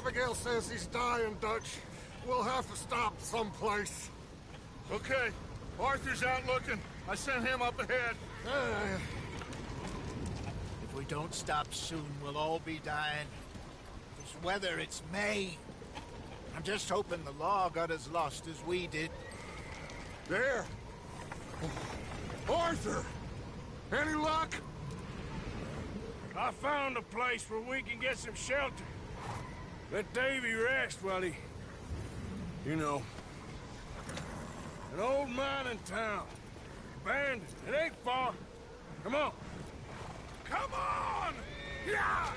Abigail says he's dying, Dutch. We'll have to stop someplace. Okay. Arthur's out looking. I sent him up ahead. If we don't stop soon, we'll all be dying. This weather, it's May. I'm just hoping the law got as lost as we did. There! Arthur! Any luck? I found a place where we can get some shelter. Let Davy rest while he... You know. An old mining town. Abandoned. It ain't far. Come on. Come on! Yeah!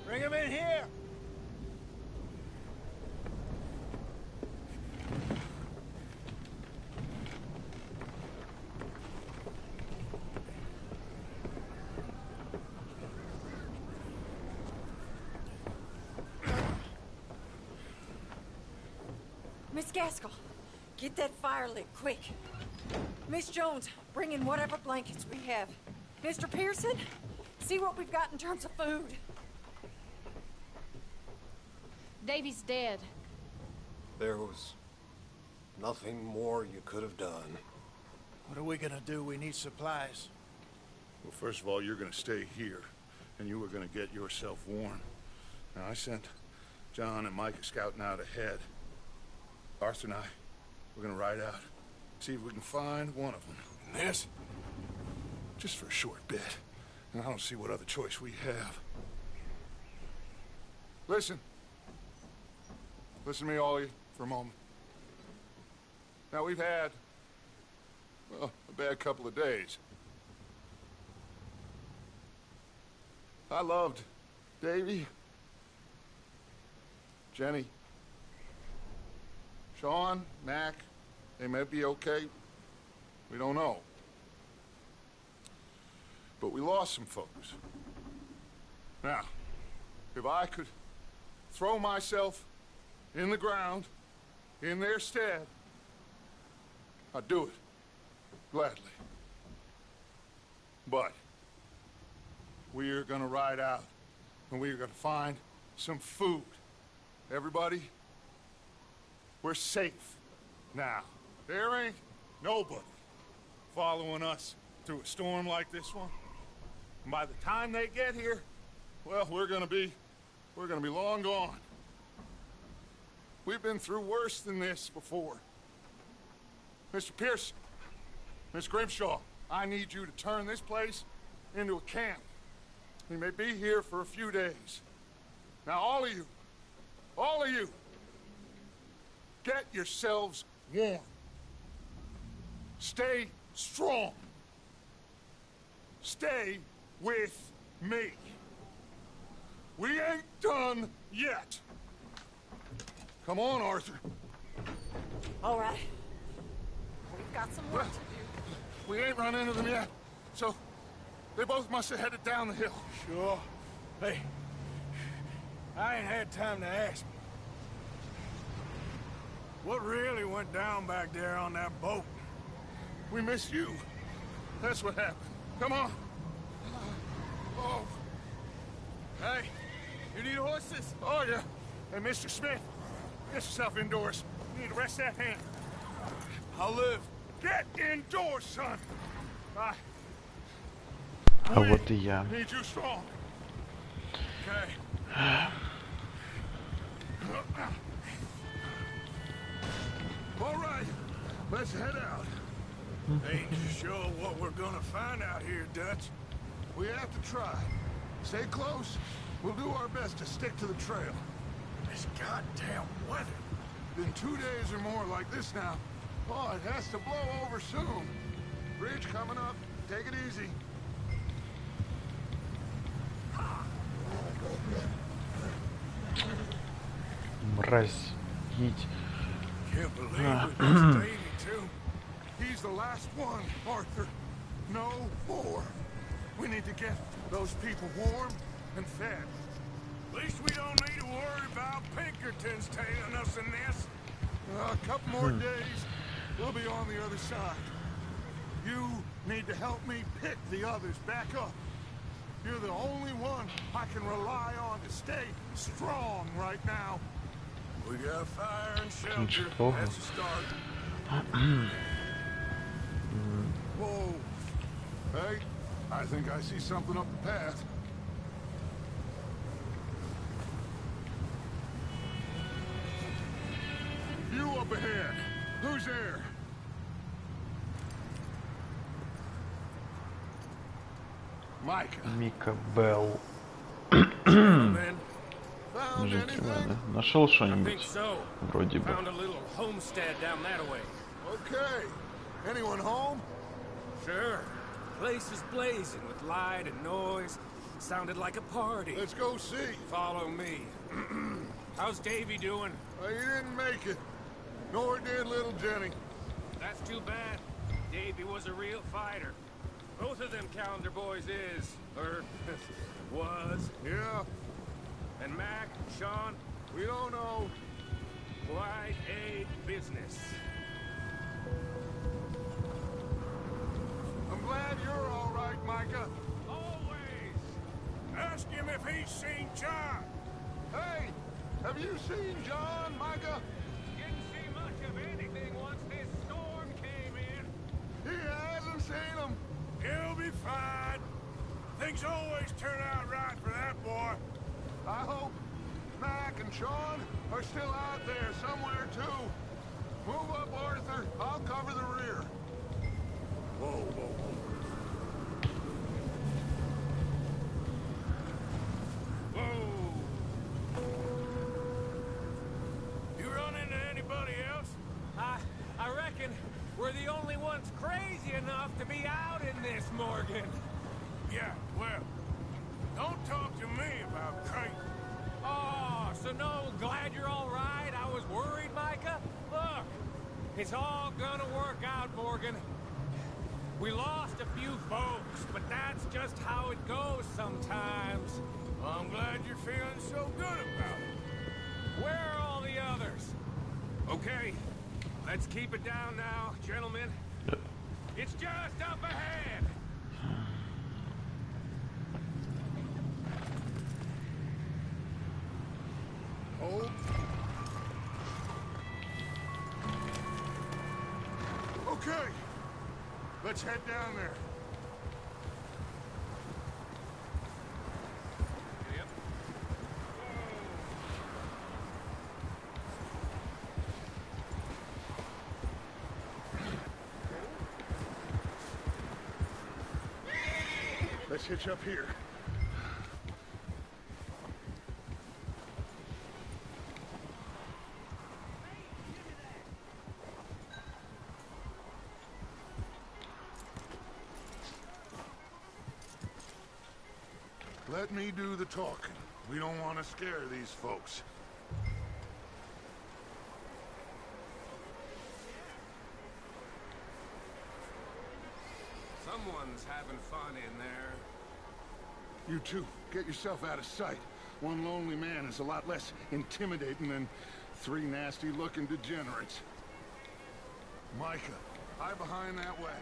Bring him in here! Miss Gaskell, get that fire lit, quick. Miss Jones, bring in whatever blankets we have. Mr. Pearson, see what we've got in terms of food. Davy's dead. There was nothing more you could have done. What are we gonna do? We need supplies. Well, first of all, you're gonna stay here, and you were gonna get yourself warm. Now, I sent John and Micah scouting out ahead. Arthur and I, we're gonna ride out, see if we can find one of them. And this? Just for a short bit. And I don't see what other choice we have. Listen. Listen to me, all of you, for a moment. Now, we've had, well, a bad couple of days. I loved Davy, Jenny, Sean, Mac. They may be okay. We don't know. But we lost some folks. Now, if I could throw myself in the ground, in their stead, I'd do it, gladly. But we are gonna ride out, and we are gonna find some food. Everybody, we're safe now. There ain't nobody following us through a storm like this one. And by the time they get here, well, we're gonna be long gone. We've been through worse than this before. Mr. Pearson, Miss Grimshaw, I need you to turn this place into a camp. We may be here for a few days. Now, all of you, get yourselves warm. Stay strong. Stay with me. We ain't done yet. Come on, Arthur. All right. We've got some work to do. We ain't run into them yet, so they both must have headed down the hill. Sure. Hey, I ain't had time to ask. What really went down back there on that boat? We missed you. That's what happened. Come on. Oh. Hey, you need horses? Oh, yeah. Hey, Mr. Smith, get yourself indoors. You need to rest that hand. I'll live. Get indoors, son. вот и я. Need you strong. Okay. All right, let's head out. Ain't sure what we're gonna find out here, Dutch. We have to try. Stay close. We'll do our best to stick to the trail. This goddamn weather. Been 2 days or more like this now. Oh, it has to blow over soon. Bridge coming up. Take it easy. Мразь. Едь. Can't believe we lost Davy too. He's the last one, Arthur. No more. We need to get those people warm and fed. At least we don't need to worry about Pinkertons tailing us in this. A couple more days, we'll be on the other side. You need to help me pick the others back up. You're the only one I can rely on to stay strong right now. We got fire and shelter. Ничего. That's a start. Whoa. Hey, I think I see something up the path. You up ahead. Who's there? Micah. Мика Белл. Man, Found Жить, anything? ладно. Нашел I think что-нибудь? so. Вроде бы. Found a little homestead down that way. Okay. Anyone home? Sure. Place is blazing with light and noise. Sounded like a party. Let's go see. Follow me. How's Davy doing? Well, you didn't make it. Nor did little Jenny. That's too bad. Davy was a real fighter. Both of them calendar boys is, or was. Yeah, And Mac, Sean, we don't know. quite a business. I'm glad you're all right, Micah. Always. Ask him if he's seen John. Hey, have you seen John, Micah? Didn't see much of anything once this storm came in. He hasn't seen him. He'll be fine. Things always turn out right for that boy. I hope Mac and Sean are still out there somewhere, too. Move up, Arthur. I'll cover the rear. Whoa, whoa, whoa. Whoa. You run into anybody else? I reckon we're the only ones crazy enough to be out in this, Morgan. Yeah, well, don't talk to me about crazy. Oh, so no, glad you're all right. I was worried, Micah. Look, it's all gonna work out, Morgan. We lost a few folks, but that's just how it goes sometimes. Well, I'm glad you're feeling so good about it. Where are all the others? Okay, let's keep it down now, gentlemen. It's just up ahead. Hold. Okay. Let's head down there. Yep. Let's hitch up here. Let me do the talking. We don't want to scare these folks. Someone's having fun in there. You two, get yourself out of sight. One lonely man is a lot less intimidating than three nasty-looking degenerates. Micah, hide behind that wagon.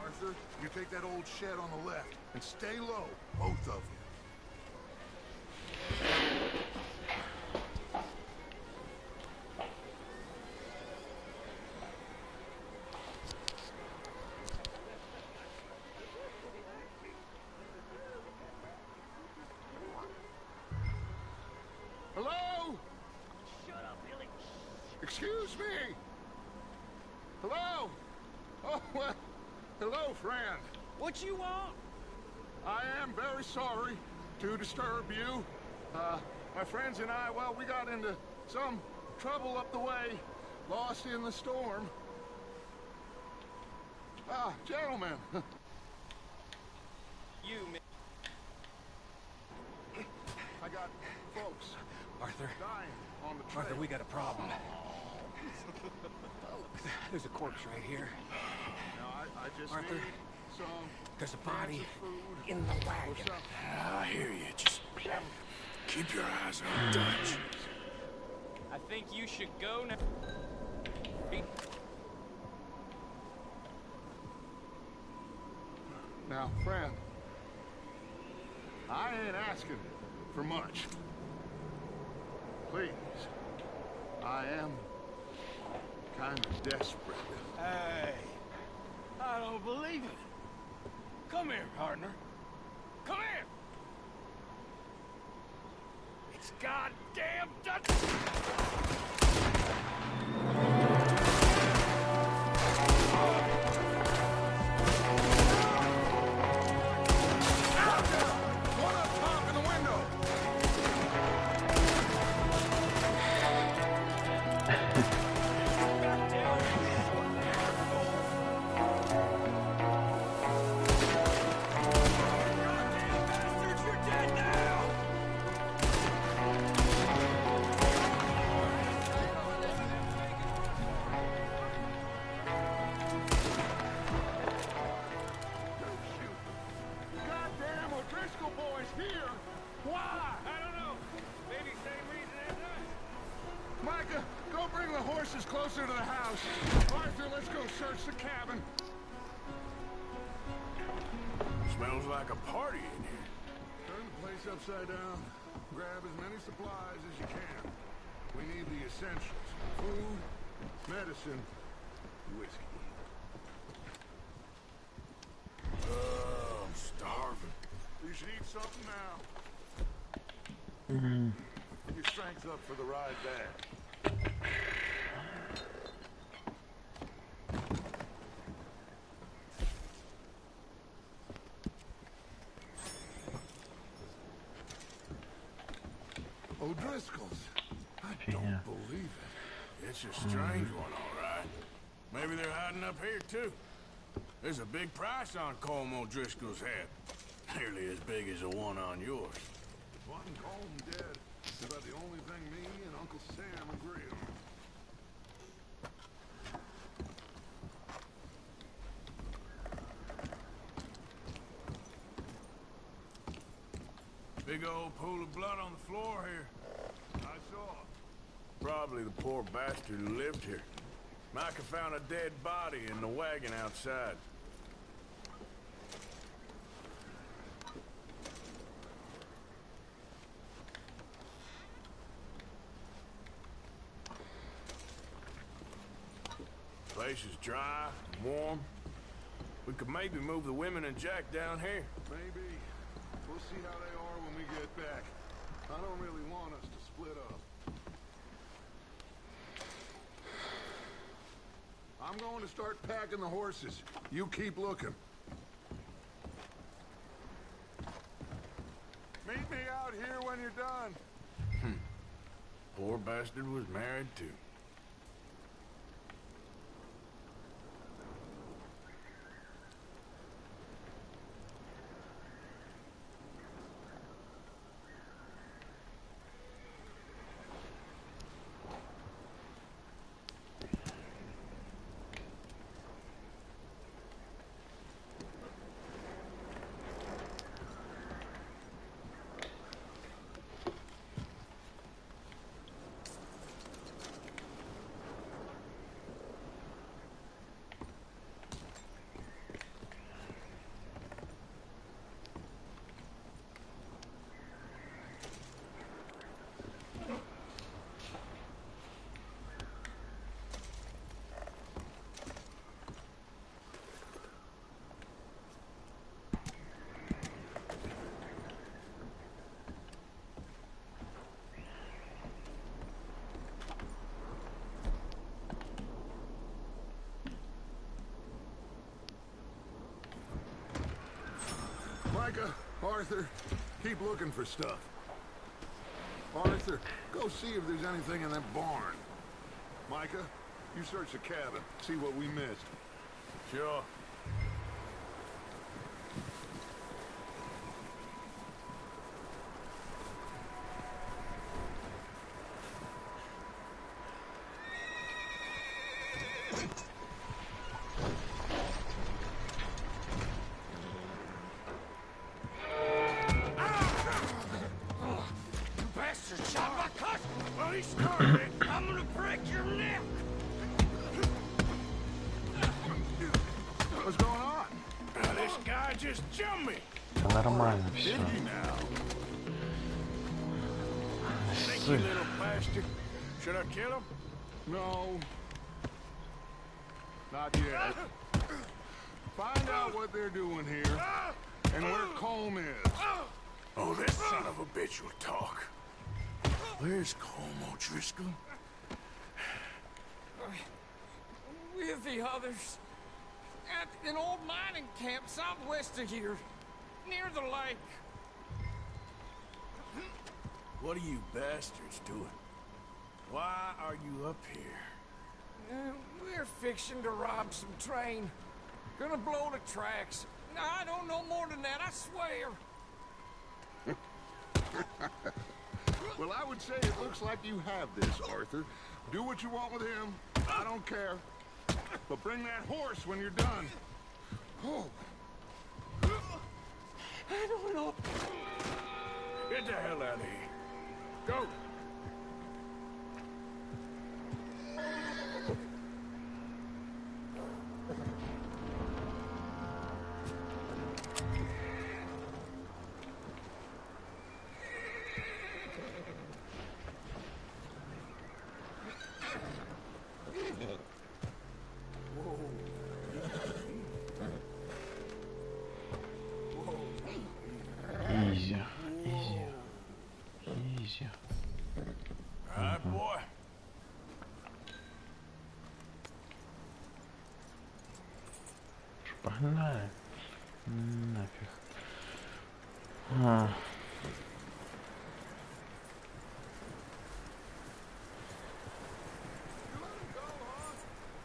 Arthur, you take that old shed on the left, and stay low, both of you. Hello? Shut up, Billy. Excuse me. Hello? Oh, well, hello, friend. What you want? I am very sorry to disturb you. My friends and I, well, we got into some trouble up the way, lost in the storm. Ah, gentlemen. You, I got folks Arthur. dying on the trail. Arthur, we got a problem. There's a corpse right here. Now, I just Arthur, need some there's a body food in the or wagon. something. I hear you. Just keep your eyes on Dutch. I think you should go now. Now, friend, I ain't asking for much. Please, I am kind of desperate. Hey, I don't believe it. Come here, partner. Come here. It's goddamn Dutch. One up top in the window. Bastards, you're dead now! Goddamn O'Driscoll boys here. Why? I don't know. Maybe same reason as us. Micah, go bring the horses closer to the house. Arthur, let's go search the cabin. Smells like a party in here. Turn the place upside down. Grab as many supplies as you can. We need the essentials. Food, medicine, whiskey. I'm starving. You should eat something now. Get your strength up for the ride back. O'Driscoll's. I don't believe it. It's a strange one, all right. Maybe they're hiding up here, too. There's a big price on Colm O'Driscoll's head. Nearly as big as the one on yours. Wanting Colm dead is about the only thing me and Uncle Sam agree on. Big old pool of blood on the floor here. I saw. Probably the poor bastard who lived here. Micah found a dead body in the wagon outside. Place is dry, warm. We could maybe move the women and Jack down here. Maybe. We'll see how they are when we get back. I don't really want us to split up. I'm going to start packing the horses. You keep looking. Meet me out here when you're done. Poor bastard was married too. Micah, Arthur, keep looking for stuff. Arthur, go see if there's anything in that barn. Micah, you search the cabin, see what we missed. Sure. restarted, I'm gonna break your neck! What's going on? This guy just jumped me. Да нормально все. Did he now? Think you little bastard. Should I kill him? No. Not yet. Find out what they're doing here and where Colm is. Oh, this son of a bitch will talk. Where's Colm O'Driscoll? With the others. At an old mining camp southwest of here. Near the lake. What are you bastards doing? Why are you up here? We're fixing to rob some train. Gonna blow the tracks. I don't know more than that, I swear. Well, I would say it looks like you have this, Arthur. Do what you want with him. I don't care. But bring that horse when you're done. Oh. I don't know. Get the hell out of here. Go. Изи. Изи. Изи. All right, boy. Погнали. Нафиг.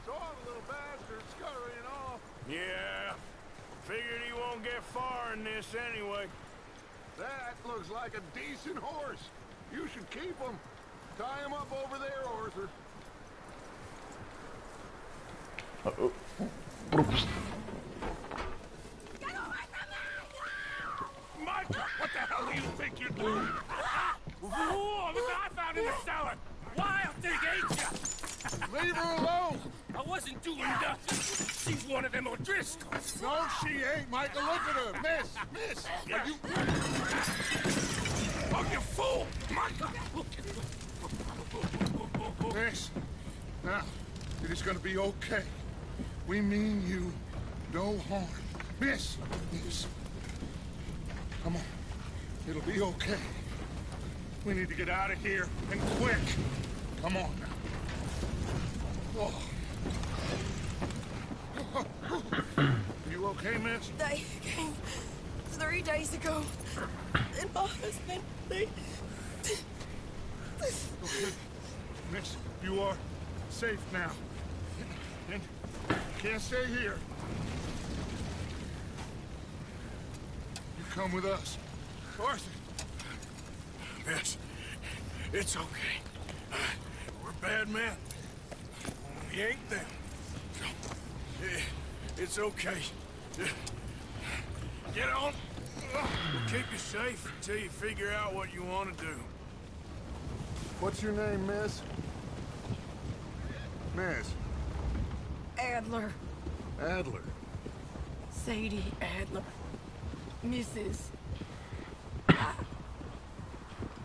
Saw the little bastard scurrying off. Yeah. Figured he won't get far in this anyway. That looks like a decent horse. You should keep him. Tie him up over there, Arthur. Пропуск. Micah, what the hell do you think you're doing? Whoa, look what I found in the cellar. Wild thing, ain't ya? Leave her alone. I wasn't doing nothing. She's one of them O'Driscolls. No, she ain't, Micah. Look at her. Miss. Are you... Oh, you fool! Micah! Miss. Now, it is gonna be okay. We mean you no harm. Miss. Come on. It'll be okay. We need to get out of here, and quick. Come on now. Oh. You okay, miss? They came 3 days ago. And my husband, they... Okay. Miss, you are safe now. And you can't stay here. You come with us. Arthur. Miss, it's okay. We're bad men. We ain't them. It's okay. Get on. We'll keep you safe until you figure out what you want to do. What's your name, miss? Miss. Adler. Adler. Sadie Adler. Mrs.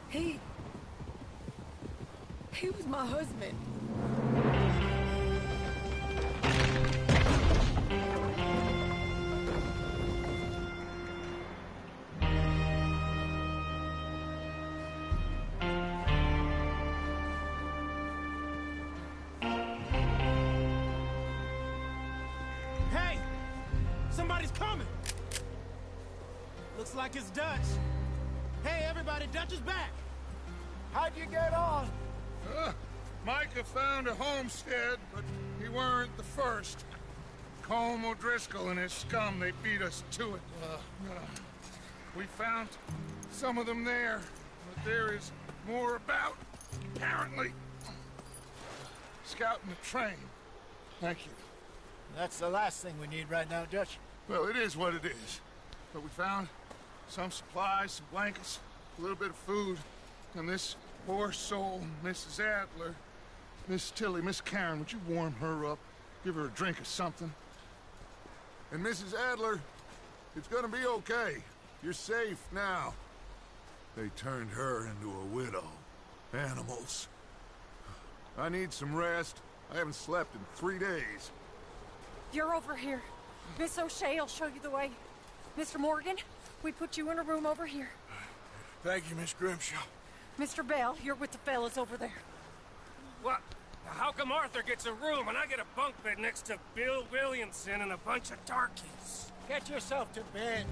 He was my husband. Hey! Somebody's coming! Looks like it's Dutch. Hey, everybody, Dutch is back! How'd you get on? Micah found a homestead, but he weren't the first. Colm O'Driscoll and his scum, they beat us to it. We found some of them there, but there is more about, apparently. Scouting the train. Thank you. That's the last thing we need right now, Dutch. Well, it is what it is. But we found some supplies, some blankets, a little bit of food, and this Poor soul, Mrs. Adler. Miss Tilly, Miss Karen, would you warm her up? Give her a drink or something? And Mrs. Adler, it's gonna be okay. You're safe now. They turned her into a widow. Animals. I need some rest. I haven't slept in 3 days. You're over here. Miss O'Shea will show you the way. Mr. Morgan, we put you in a room over here. Thank you, Miss Grimshaw. Mr. Bell, you're with the fellas over there. What? How come Arthur gets a room and I get a bunk bed next to Bill Williamson and a bunch of darkies? Get yourself to bed.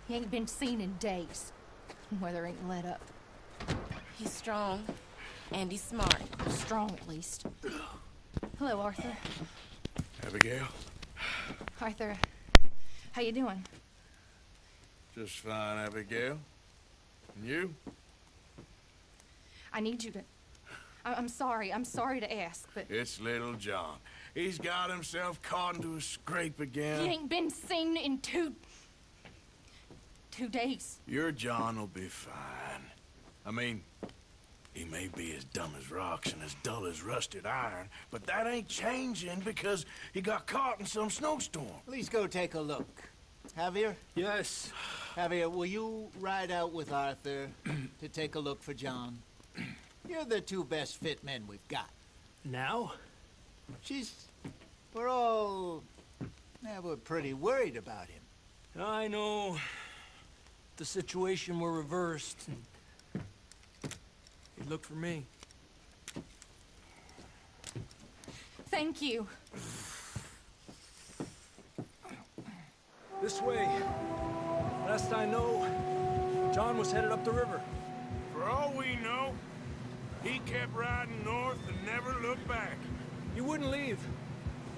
He ain't been seen in days. Weather ain't let up. He's strong, and he's smart. Strong, at least. Hello, Arthur. Abigail? Arthur, how you doing? Just fine, Abigail. And you? I need you to... I'm sorry to ask, but... It's little John. He's got himself caught into a scrape again. He ain't been seen in 2 days. Your John will be fine. I mean, he may be as dumb as rocks and as dull as rusted iron, but that ain't changing because he got caught in some snowstorm. Please go take a look. Javier? Yes. Javier, will you ride out with Arthur to take a look for John? You're the 2 best fit men we've got. Now? We're pretty worried about him. I know. The situation were reversed. He looked for me. Thank you. This way. Last I know, John was headed up the river. For all we know, he kept riding north and never looked back. He wouldn't leave.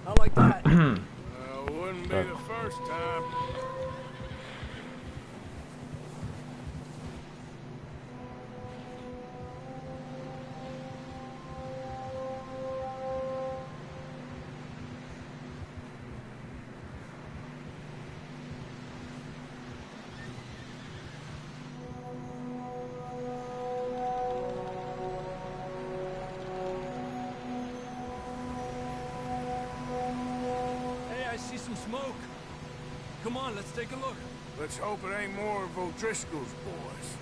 Not like that. Wouldn't be the first time. Smoke. Come on, let's take a look. Let's hope it ain't more of O'Driscoll's boys.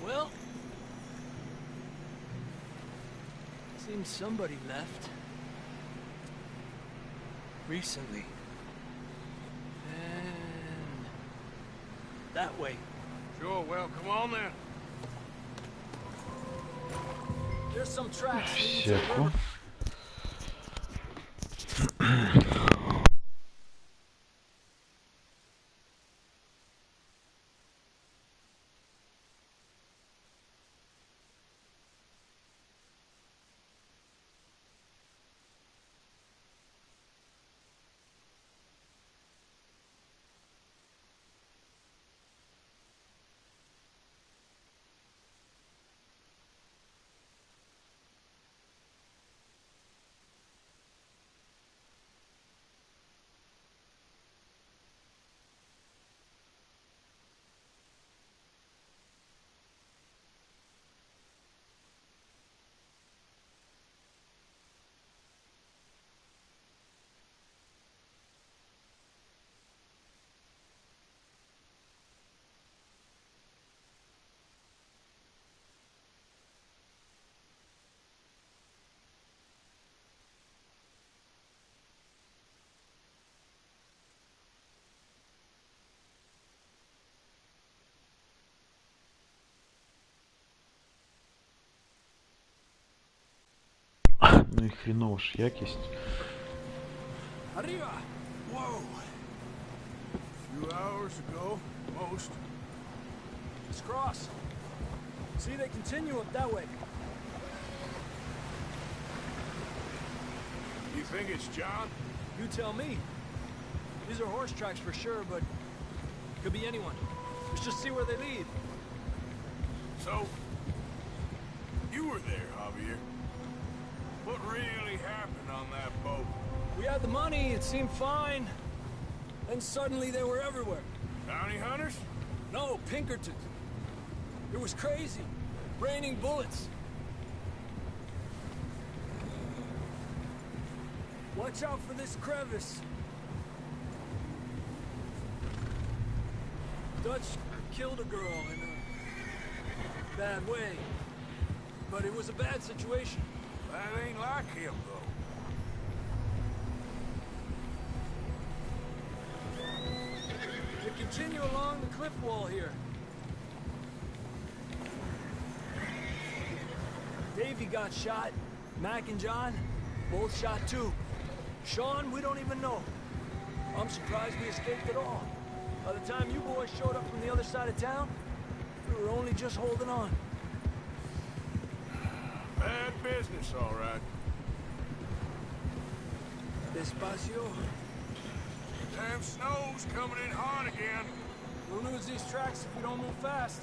Well, seems somebody left. Recently. And that way. Sure, well, come on then. There's some tracks leading to the Секу. river. Ну и хреново ж якість. Arriba! Whoa! A few hours ago, most. Let's cross. See, they continue up that way. You think it's John? You tell me. These are horse tracks for sure, but could be anyone. Let's just see where they lead. So, you were there, Javier. What really happened on that boat? We had the money, it seemed fine. Then suddenly they were everywhere. Bounty hunters? No, Pinkertons. It was crazy. Raining bullets. Watch out for this crevice. Dutch killed a girl in a bad way. But it was a bad situation. That ain't like him, though. We continue along the cliff wall here. Davey got shot. Mac and John, both shot too. Sean, we don't even know. I'm surprised we escaped at all. By the time you boys showed up from the other side of town, we were only just holding on. Bad business, all right. Despacio. Damn snow's coming in hard again. We'll lose these tracks if we don't move fast.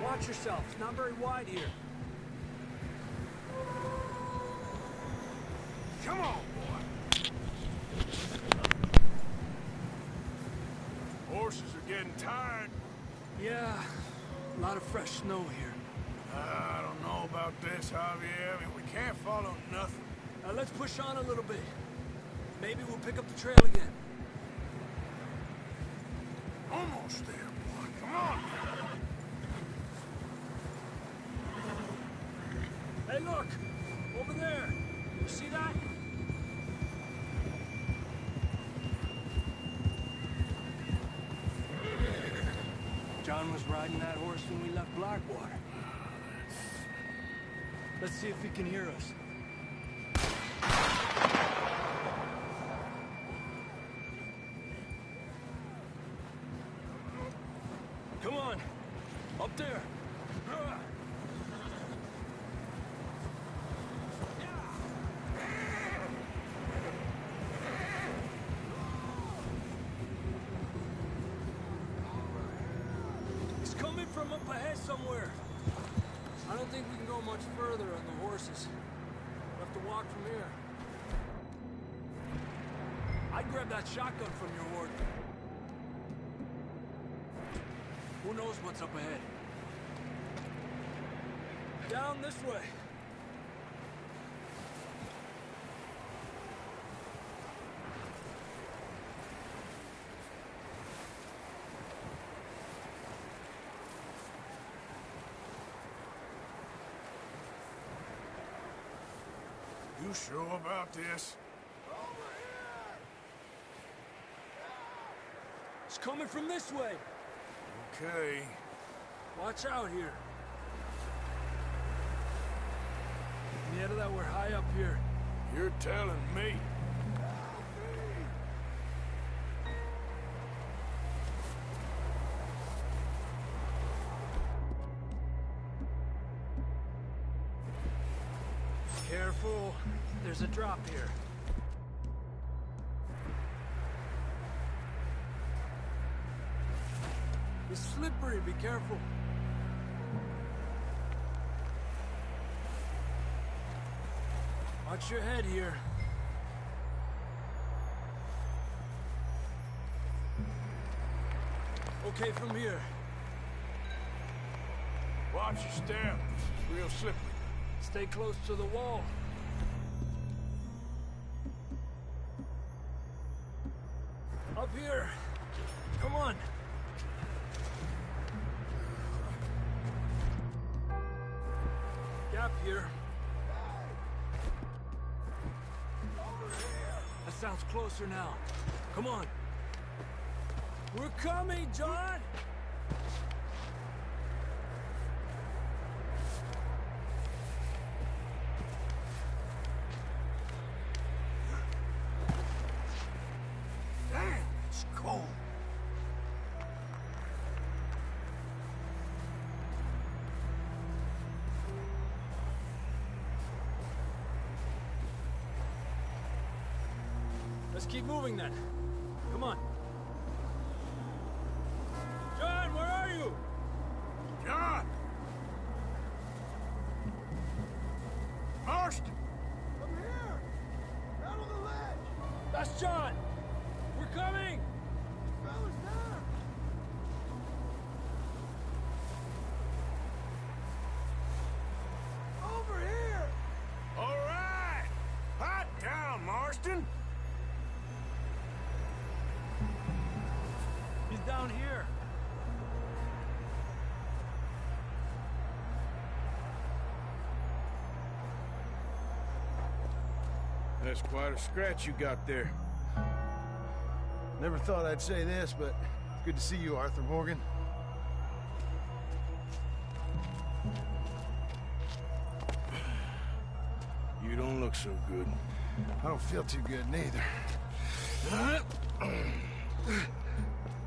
Watch yourself. It's not very wide here. Come on, boy. Horses are getting tired. Yeah, a lot of fresh snow here. I don't know about this, Javier. I mean, we can't follow nothing. Let's push on a little bit. Maybe we'll pick up the trail again. Almost there, boy. Come on. Hey, look! Over there! You see that? John was riding that horse when we left Blackwater. Let's see if he can hear us. Come on! Up there! From up ahead somewhere. I don't think we can go much further on the horses. We'll have to walk from here. I'd grab that shotgun from your horde. Who knows what's up ahead? Down this way. You sure about this? It's coming from this way. Okay. Watch out here. Yeah, that we're high up here. You're telling me. Careful. There's a drop here. It's slippery. Be careful. Watch your head here. Okay, from here. Watch your step. It's real slippery. Stay close to the wall. Up here. Come on. here. That sounds closer now. Come on. We're coming, John! Damn, it's cold. Let's keep moving then. Come on. John, where are you? John! Marston! I'm here! Out on the ledge! That's John! We're coming! Fellas there! Over here! All right! Hot down, Marston! He's down here. That's quite a scratch you got there. Never thought I'd say this, but it's good to see you, Arthur Morgan. You don't look so good. I don't feel too good, neither.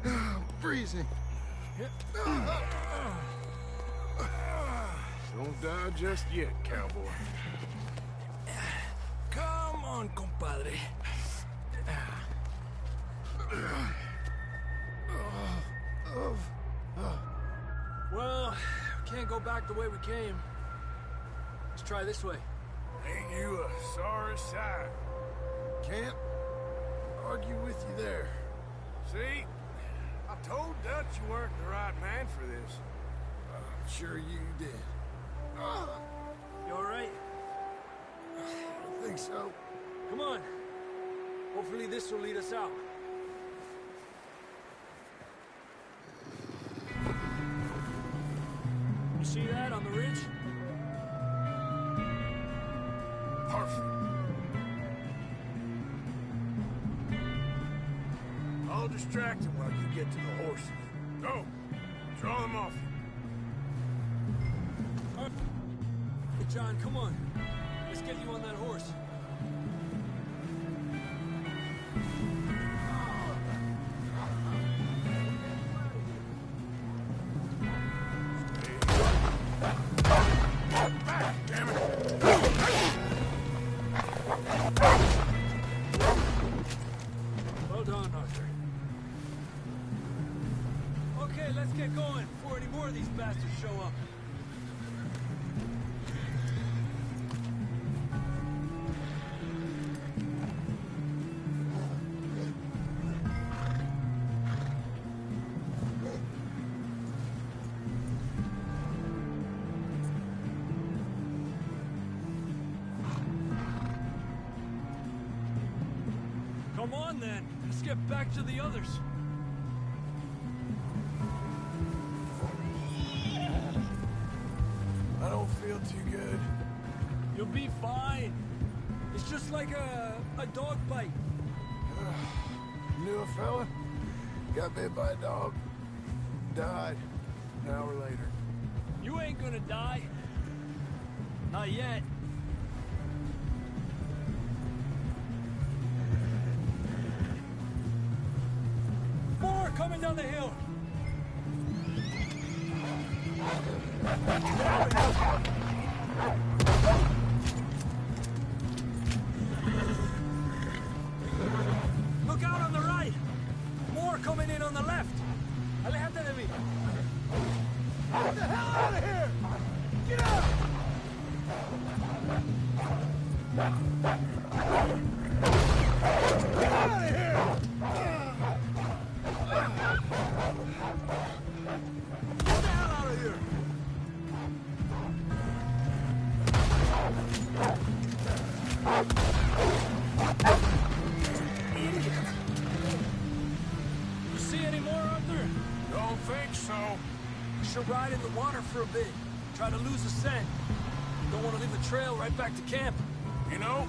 I'm freezing. Don't die just yet, cowboy. Come on, compadre. Well, can't go back the way we came. Let's try this way. Ain't you a sorry sight? Can't argue with you there. See? I told Dutch you weren't the right man for this. I'm sure you did. You all right? I don't think so. Come on. Hopefully this will lead us out. You see that on the ridge? Perfect. I'll distract him while you get to the horses. Go. Draw them off. Hey, John, come on. Let's get you on that horse. Damn it. Well done, Arthur. Okay, let's get going before any more of these bastards show up. Come on, then. Let's get back to the others. I don't feel too good. You'll be fine. It's just like a dog bite. Knew a fella? Got bit by a dog. Died an hour later. You ain't gonna die. Not yet. More coming down the hill. Look out on the right. More coming in on the left. Aléjate de mí. Get the hell out of here! Get out! Get out of here! Get the hell out of here! Idiot. You see any more, Arthur? Don't think so. We should ride in the water for a bit. Try to lose the scent. Don't want to leave a trail right back to camp. You know,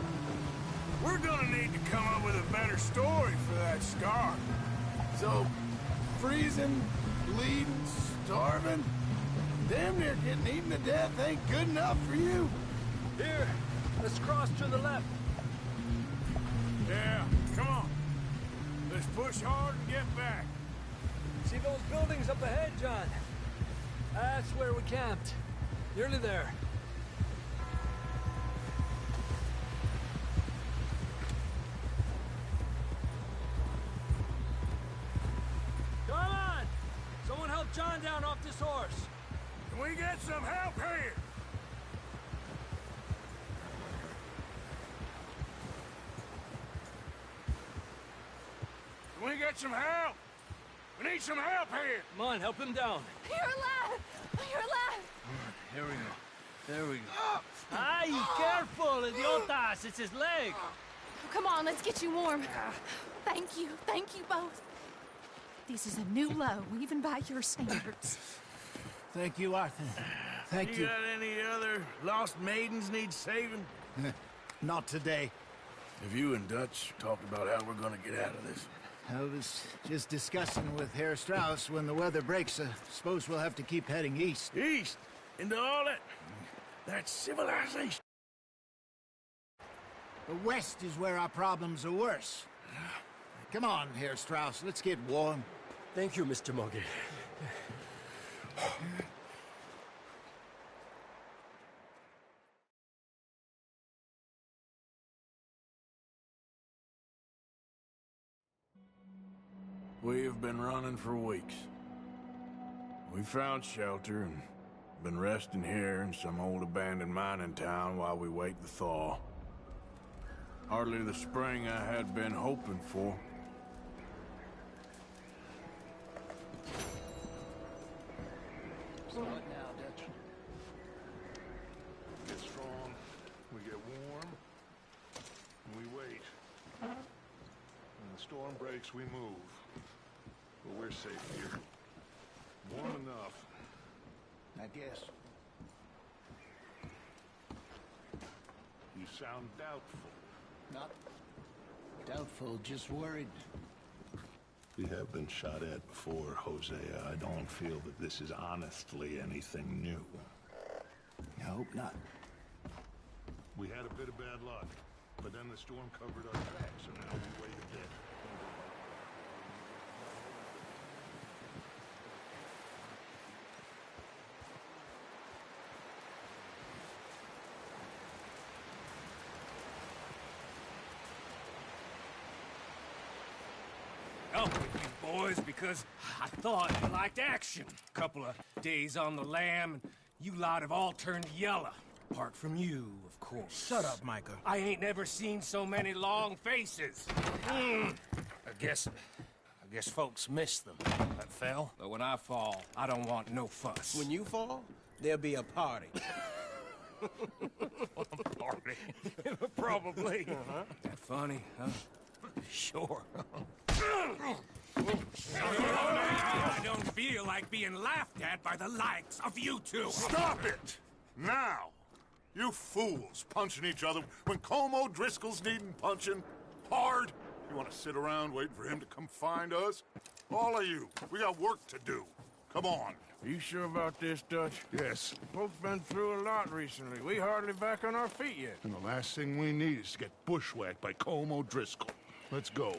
we're gonna need to come up with a better story for that scar. So, freezing, bleeding, starving, damn near getting eaten to death ain't good enough for you? Here, let's cross to the left. Yeah, come on. Let's push hard and get back. See those buildings up ahead, John? That's where we camped. Nearly there. Come on! Someone help John down off this horse. Can we get some help here? Can we get some help? We need some help here! Come on, help him down. You're alive! You're alive! Here we go. There we go. Ay, careful, idiotas! It's his leg! Come on, let's get you warm. Thank you both. This is a new low, even by your standards. Thank you, Arthur. Thank You you. got any other lost maidens need saving? Not today. Have you and Dutch talked about how we're gonna get out of this? I was just discussing with Herr Strauss when the weather breaks. I suppose we'll have to keep heading east. East? Into all that civilization? The west is where our problems are worse. Come on, Herr Strauss, let's get warm. Thank you, Mr. Morgan. We have been running for weeks. We found shelter and been resting here in some old abandoned mining town while we wait the thaw. Hardly the spring I had been hoping for. So what now, Dutch? Get strong, we get warm, and we wait. When the storm breaks, we move. But we're safe here. Warm enough. I guess. You sound doubtful. Not doubtful, just worried. We have been shot at before, Hosea. I don't feel that this is honestly anything new. I hope not. We had a bit of bad luck, but then the storm covered our tracks, so now we wait a bit. Up with you boys because I thought you liked action. Couple of days on the lam, and you lot have all turned yellow. Apart from you, of course. Shut up, Micah. I ain't never seen so many long faces. I guess folks miss them. That fell. But when I fall, I don't want no fuss. When you fall, there'll be a party. Party? Probably. That funny, huh? Sure. I don't feel like being laughed at by the likes of you two. Stop it! Now! You fools punching each other when Colm O'Driscoll's needing punching. Hard! You want to sit around waiting for him to come find us? All of you, we got work to do. Come on. Are you sure about this, Dutch? Yes. Folks been through a lot recently. We hardly back on our feet yet. And the last thing we need is to get bushwhacked by Colm O'Driscoll. Let's go.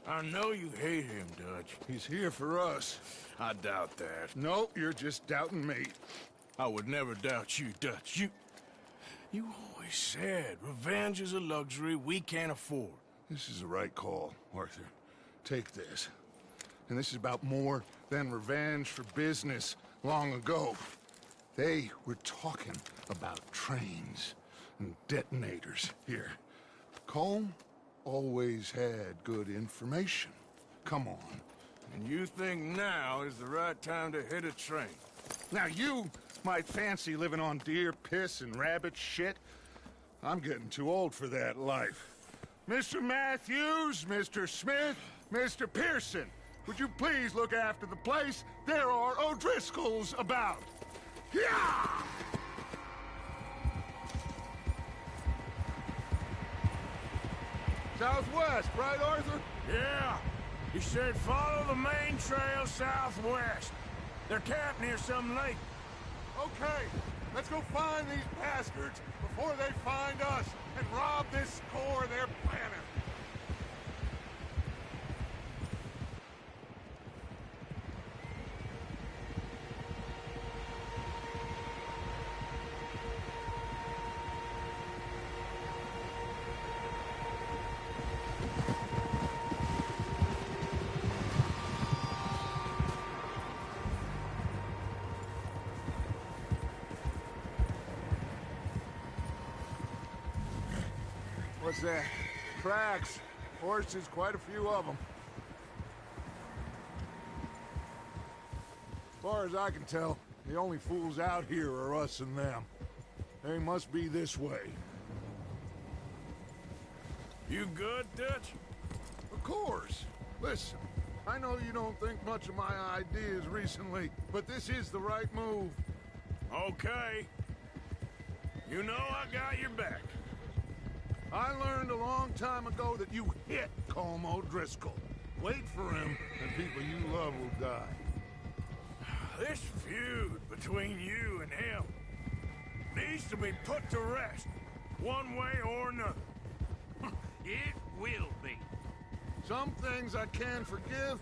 I know you hate him, Dutch. He's here for us. I doubt that. No, you're just doubting me. I would never doubt you, Dutch. You always said revenge is a luxury we can't afford. This is the right call, Arthur. Take this. And this is about more than revenge for business long ago. They were talking about trains and detonators here. Colm always had good information. Come on. And you think now is the right time to hit a train? Now you might fancy living on deer piss and rabbit shit. I'm getting too old for that life. Mr. Matthews, Mr. Smith, Mr. Pearson, would you please look after the place? There are O'Driscolls about. Yeah! Southwest, right, Arthur? Yeah. He said follow the main trail southwest. They're camped near some lake. Okay, let's go find these bastards before they find us and rob this core they're planning. What's that? Tracks. Horses, quite a few of them. As far as I can tell, the only fools out here are us and them. They must be this way. You good, Dutch? Of course. Listen, I know you don't think much of my ideas recently, but this is the right move. Okay. You know I got your back. I learned a long time ago that you hit Colm O'Driscoll. Wait for him, and people you love will die. This feud between you and him needs to be put to rest, one way or another. It will be. Some things I can forgive,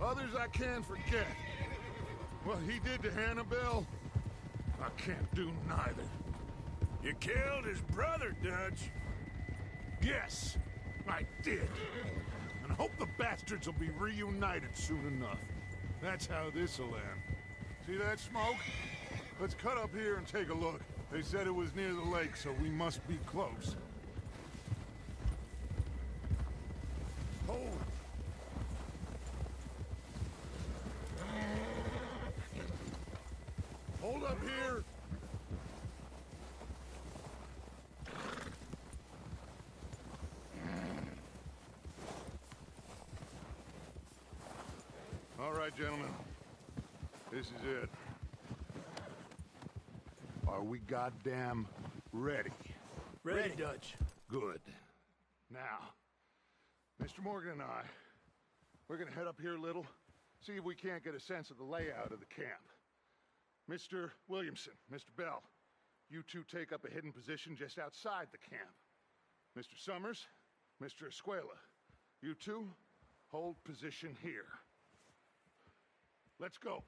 others I can forget. What he did to Annabelle, I can't do neither. You killed his brother, Dutch. Yes, I did. And I hope the bastards will be reunited soon enough. That's how this'll end. See that smoke? Let's cut up here and take a look. They said it was near the lake, so we must be close. Hold. Hold up here. All right, gentlemen. This is it. Are we goddamn ready? Ready, Dutch. Good. Now, Mr. Morgan and I, we're gonna head up here a little, see if we can't get a sense of the layout of the camp. Mr. Williamson, Mr. Bell, you two take up a hidden position just outside the camp. Mr. Summers, Mr. Escuela, you two hold position here. Let's go.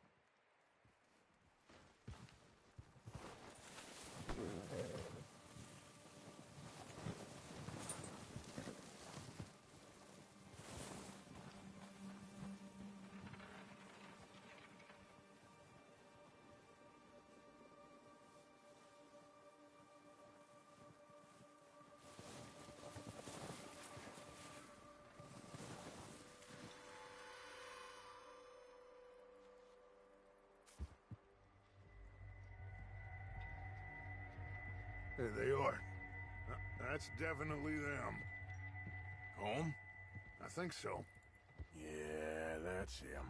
There they are. That's definitely them. Home? I think so. Yeah, that's him.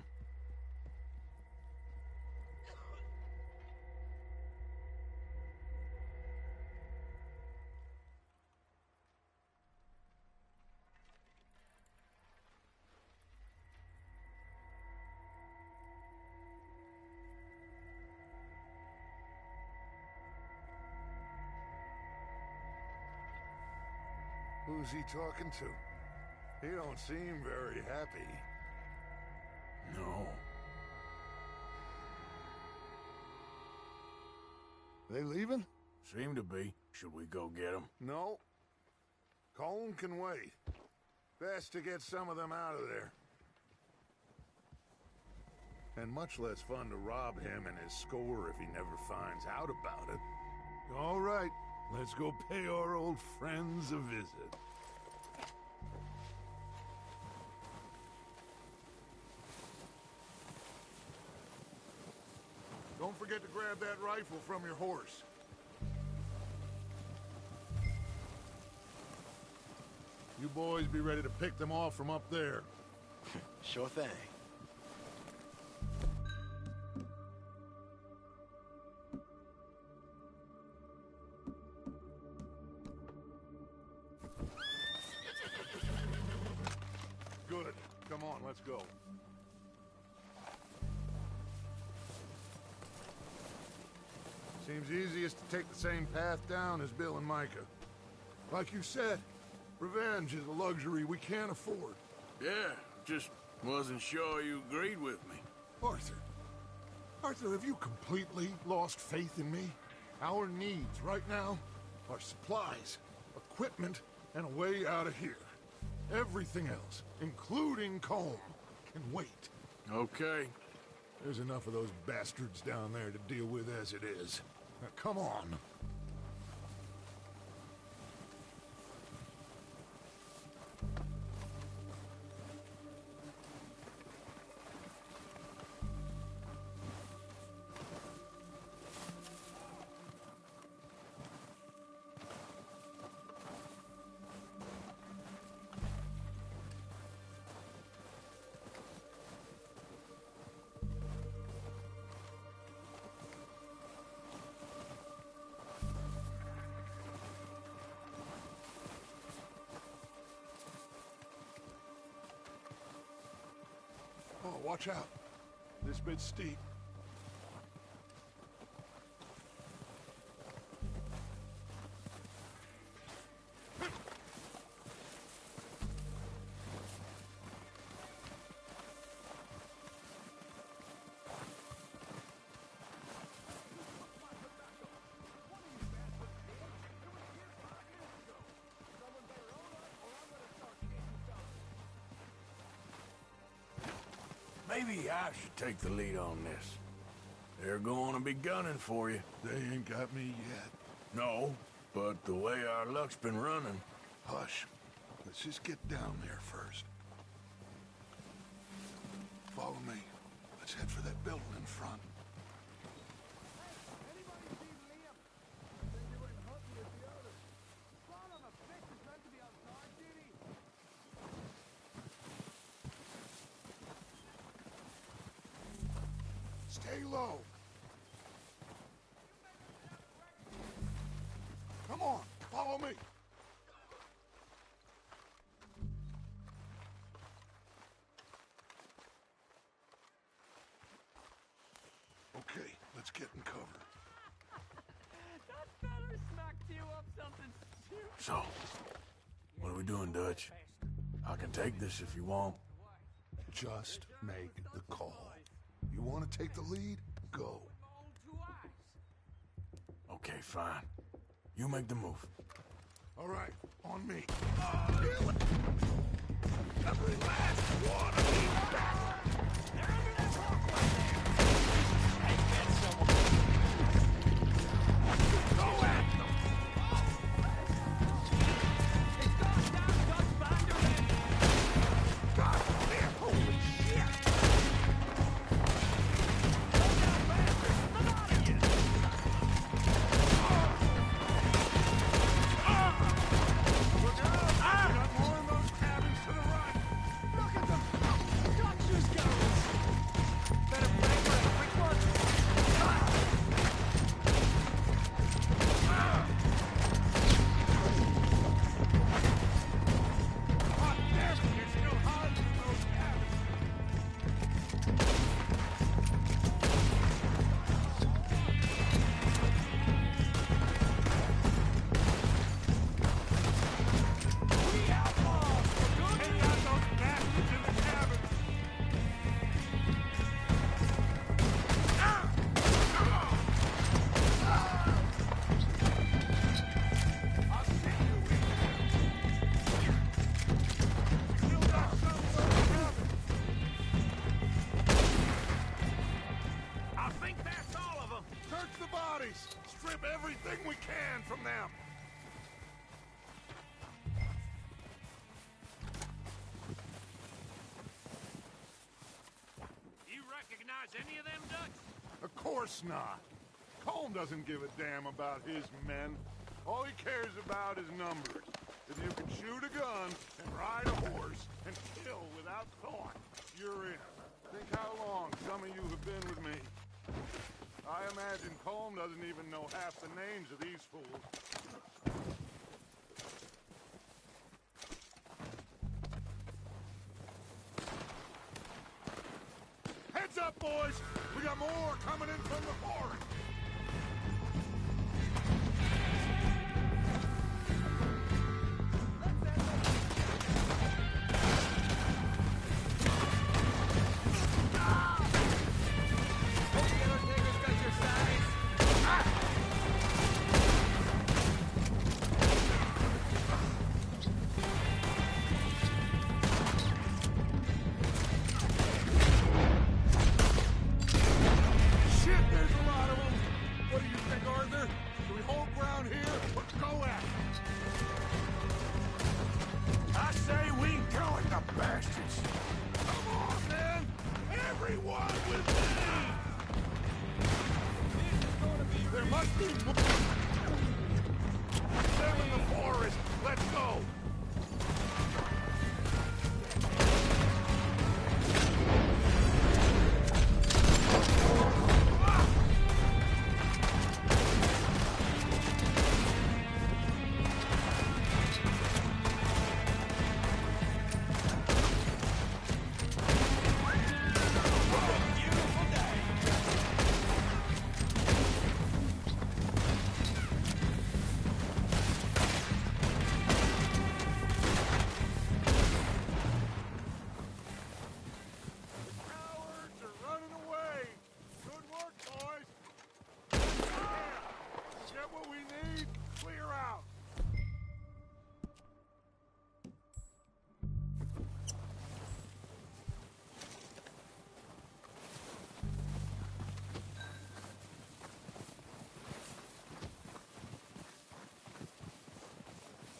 Who's he talking to? He don't seem very happy. No. They leaving? Seem to be. Should we go get them? No. Colm can wait. Best to get some of them out of there. And much less fun to rob him and his score if he never finds out about it. All right, let's go pay our old friends a visit. Don't forget to grab that rifle from your horse. You boys be ready to pick them off from up there. Sure thing. on, let's go. Seems easiest to take the same path down as Bill and Micah. Like you said, revenge is a luxury we can't afford. Yeah, just wasn't sure you agreed with me. Arthur. Arthur, have you completely lost faith in me? Our needs right now are supplies, equipment, and a way out of here. Everything else, including Colm, can wait. Okay. There's enough of those bastards down there to deal with as it is. Now, come on. Oh, watch out. This bit's steep. Maybe I should take the lead on this. They're going to be gunning for you. They ain't got me yet. No, but the way our luck's been running... Hush. Let's just get down there first. Follow me. Let's head for that building in front. Stay low. Come on, follow me. Okay, let's get in cover. That feller smacked you up something stupid. So, what are we doing, Dutch? I can take this if you want. Just make the call. You want to take the lead? Go. Okay, fine. You make the move. All right, on me. Every last one of these bastards! They're under that rock right there! I bet someone... Go at them! It's gone down, Dutch Binder! God damn, holy shit! Strip everything we can from them! You recognize any of them, Dutch? Of course not. Colm doesn't give a damn about his men. All he cares about is numbers. If you can shoot a gun and ride a horse and kill without thought, you're in. Think how long some of you have been with me. I imagine Colm doesn't even know half the names of these fools. boys! We got more coming in from the forest!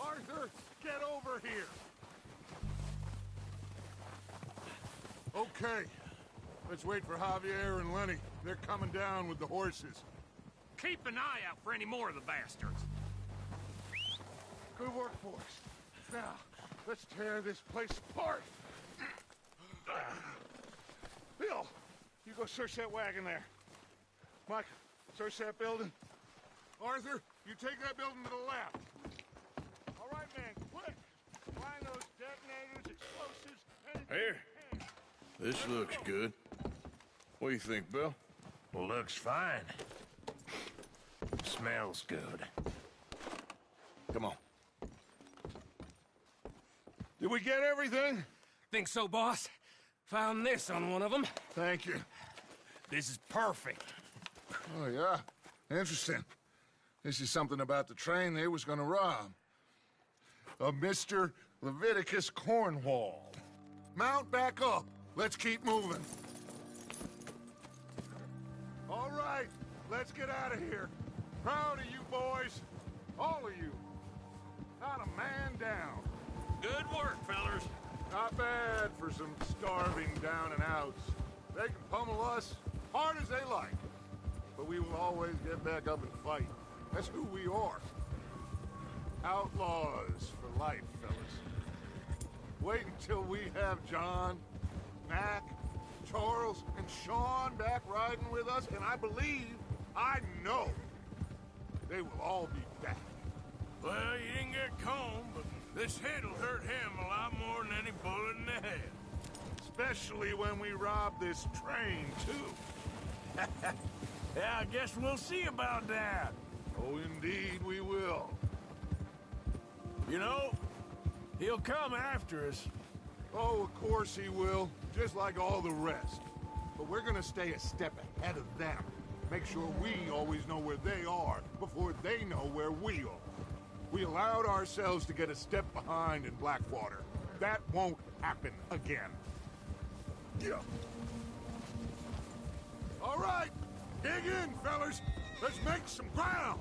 Arthur, get over here! Okay. Let's wait for Javier and Lenny. They're coming down with the horses. Keep an eye out for any more of the bastards. Good work, boys. Now, let's tear this place apart. Bill, you go search that wagon there. Mike, search that building. Arthur, you take that building to the left. All right, man, quick. Find those detonators, explosives, anything. Here. This looks good. What do you think, Bill? Looks fine. Smells good. Come on. Did we get everything? Think so, boss. Found this on one of them. Thank you. This is perfect. Oh, yeah? Interesting. This is something about the train they was gonna rob. A Mr. Leviticus Cornwall. Mount back up. Let's keep moving. All right, let's get out of here. Proud of you boys. All of you. Not a man down. Good work, fellers. Not bad for some starving down and outs. They can pummel us hard as they like. But we will always get back up and fight. That's who we are. Outlaws for life, fellas. Wait until we have John, Mac, Charles, and Sean back riding with us, and I believe, I know, they will all be back. Well, you didn't get Combe, but this hit'll hurt him a lot more than any bullet in the head. Especially when we rob this train, too. Yeah, I guess we'll see about that. Oh, indeed we will. You know, he'll come after us. Oh, of course he will, just like all the rest. But we're gonna stay a step ahead of them. Make sure we always know where they are before they know where we are. We allowed ourselves to get a step behind in Blackwater. That won't happen again. Yeah. All right, dig in, fellas. Let's make some ground.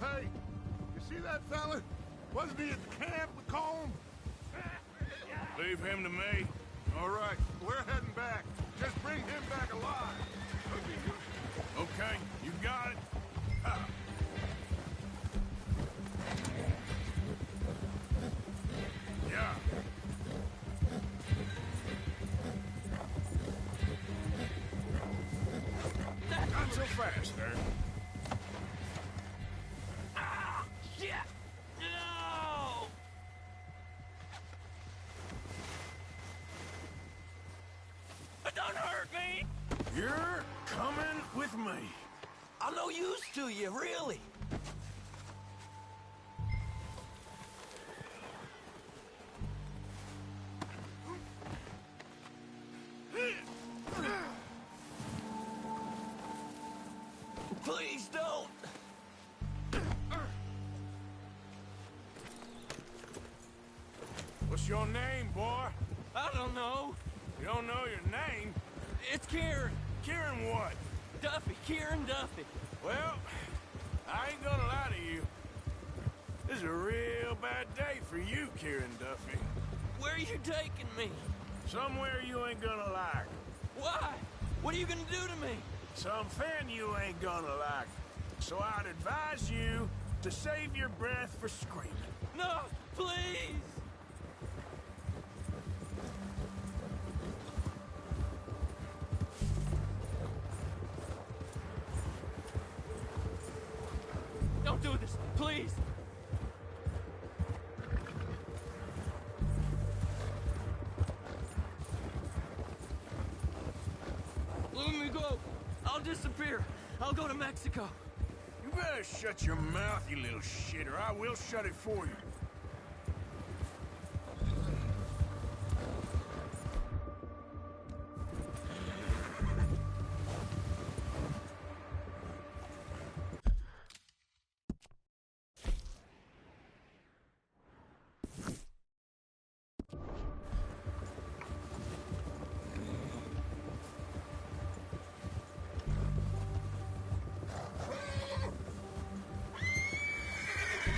Hey, you see that fella? Wasn't he at the camp with Combe? Leave him to me. All right, we're heading back. Just bring him back alive. Okay, you got it. Yeah. You're coming with me. I'm no use to you, really. Please don't. What's your name, boy? I don't know. You don't know your name? It's Kieran. Kieran what? Duffy. Kieran Duffy. Well, I ain't gonna lie to you. This is a real bad day for you, Kieran Duffy. Where are you taking me? Somewhere you ain't gonna like. Why? What are you gonna do to me? Something you ain't gonna like. So I'd advise you to save your breath for screaming. No, please! Don't do this, please! Let me go. I'll disappear. I'll go to Mexico. You better shut your mouth, you little shit, or I will shut it for you.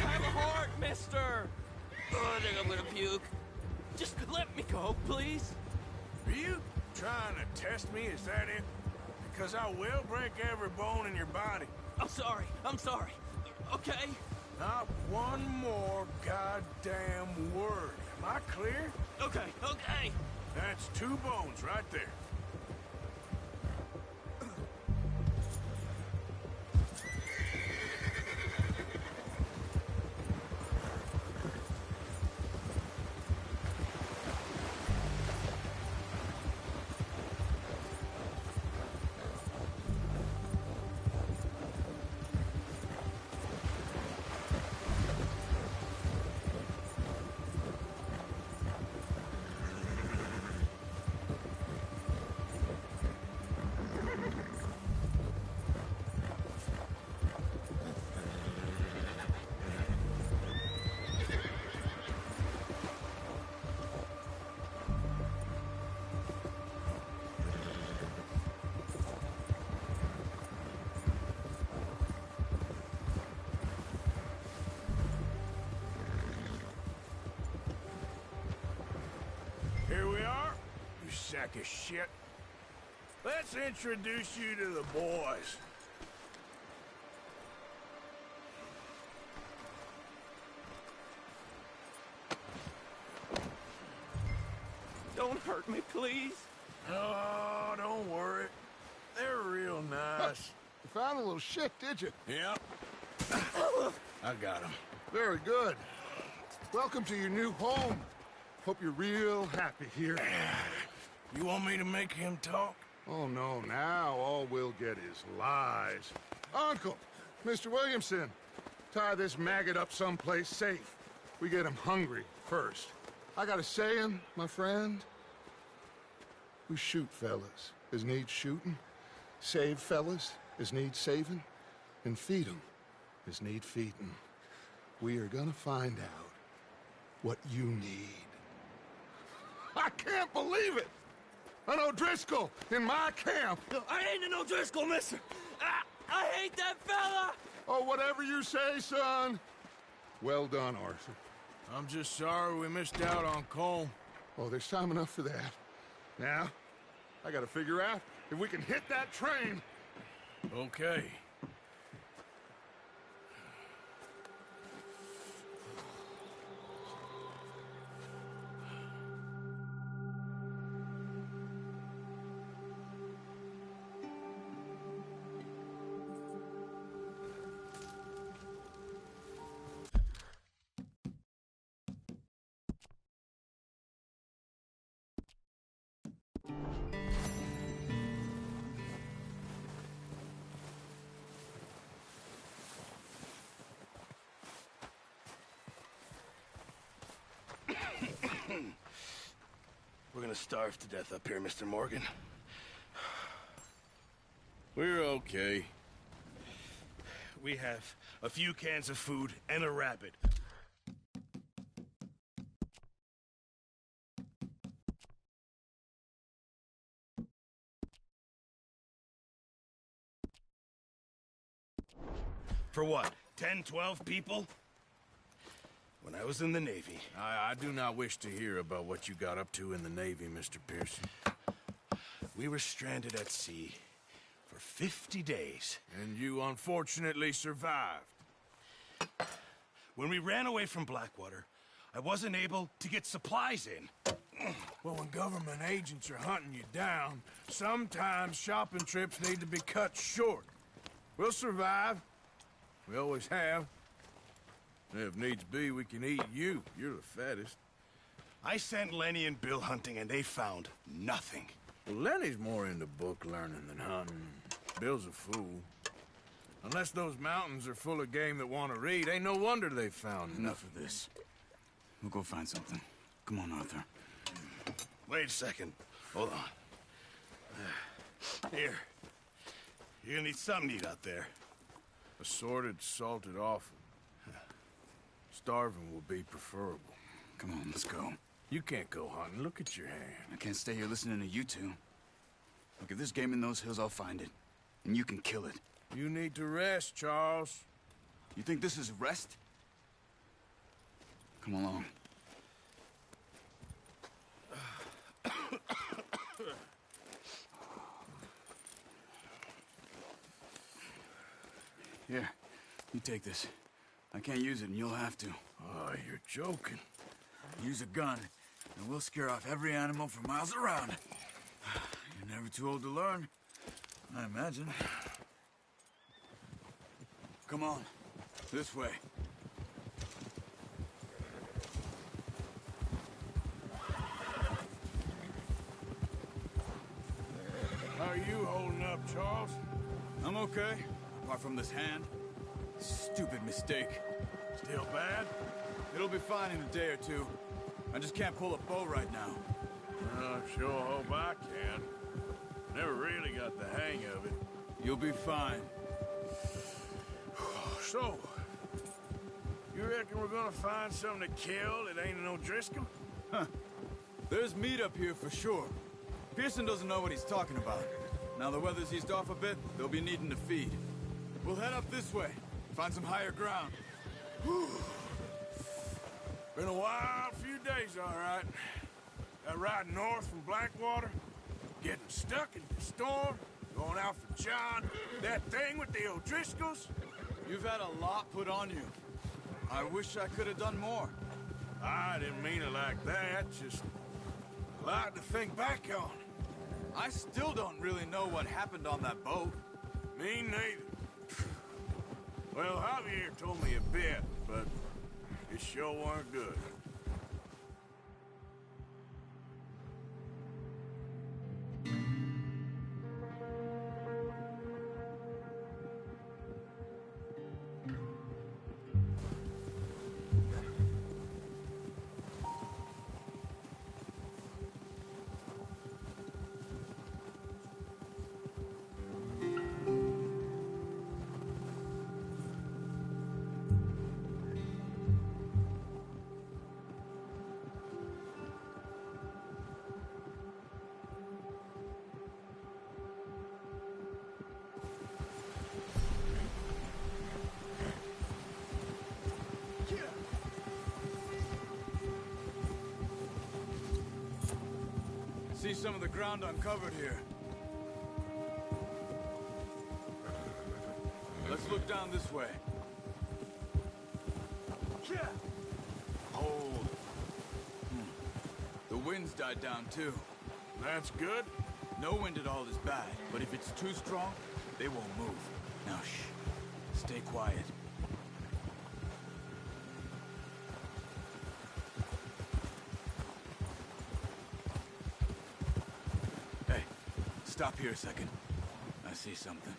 Have a heart, mister! Oh, I think I'm gonna puke. Just let me go, please. Are you trying to test me? Is that it? Because I will break every bone in your body. I'm sorry. I'm sorry. Okay? Not one more goddamn word. Am I clear? Okay, okay. That's 2 bones right there. Here we are, you sack of shit. Let's introduce you to the boys. Don't hurt me, please. Oh, don't worry. They're real nice. You found a little shit, did you? Yep. I got him. Very good. Welcome to your new home. Hope you're real happy here. You want me to make him talk? Oh, no, now all we'll get is lies. Uncle, Mr. Williamson, tie this maggot up someplace safe. We get him hungry first. I got a saying, my friend. We shoot fellas as need shooting, save fellas as need saving, and feed 'em as need feeding. We are gonna find out what you need. I can't believe it! An O'Driscoll in my camp! I ain't an O'Driscoll, mister! I hate that fella! Oh, whatever you say, son. Well done, Arthur. I'm just sorry we missed out on Cole. Oh, there's time enough for that. Now, I gotta figure out if we can hit that train. Okay. we're gonna starve to death up here, Mr. Morgan. We're okay. We have a few cans of food and a rabbit. For what, 10, 12 people? When I was in the Navy... I do not wish to hear about what you got up to in the Navy, Mr. Pearson. We were stranded at sea for 50 days. And you unfortunately survived. When we ran away from Blackwater, I wasn't able to get supplies in. Well, when government agents are hunting you down, sometimes shopping trips need to be cut short. We'll survive. We always have. If needs be, we can eat you. You're the fattest. I sent Lenny and Bill hunting, and they found nothing. Well, Lenny's more into book learning than hunting. Bill's a fool. Unless those mountains are full of game that want to read, ain't no wonder they found Enough of this. We'll go find something. Come on, Arthur. Wait a second. Hold on. Here. You're gonna need something to eat out there. Assorted, salted offal. Starving will be preferable. Come on, let's go. You can't go hunting. Look at your hand. I can't stay here listening to you two. Look, if there's game in those hills, I'll find it. And you can kill it. You need to rest, Charles. You think this is rest? Come along. Here, you take this. I can't use it, and you'll have to. Oh, you're joking. Use a gun, and we'll scare off every animal for miles around. You're never too old to learn, I imagine. Come on, this way. How are you holding up, Charles? I'm okay, apart from this hand. Stupid mistake. Still bad? It'll be fine in a day or two. I just can't pull a bow right now. I sure hope I can. Never really got the hang of it. You'll be fine. So, you reckon we're gonna find something to kill that ain't no Driscoll? Huh. There's meat up here for sure. Pearson doesn't know what he's talking about. Now the weather's eased off a bit, they'll be needing to feed. We'll head up this way, find some higher ground. Been a wild few days, all right. That ride north from Blackwater, getting stuck in the storm, going out for John, that thing with the O'Driscolls. You've had a lot put on you. I wish I could have done more. I didn't mean it like that, just a lot to think back on. I still don't really know what happened on that boat. Me neither. Well, Javier told me a bit, but it sure weren't good. See some of the ground uncovered here. Let's look down this way. Hold. The wind's died down too. That's good. No wind at all is bad, but if it's too strong, they won't move. Now shh. Stay quiet. Hey, stop here a second. I see something.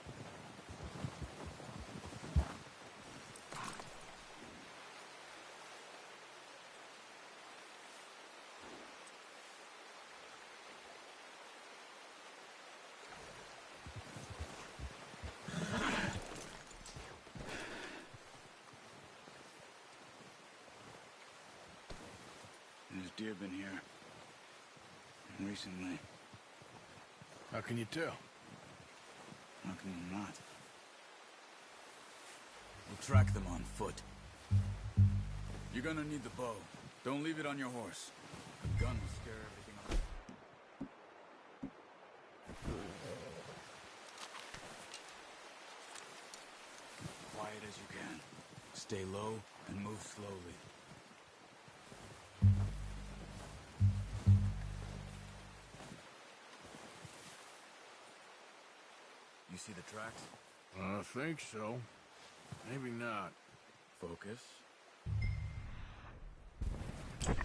of deer been here. Recently. How can you tell? How can you not? We'll track them on foot. You're gonna need the bow. Don't leave it on your horse. The gun will scare everything up. Quiet as you can. Stay low and move slowly. You see the tracks? I think so. Maybe not. Focus. It's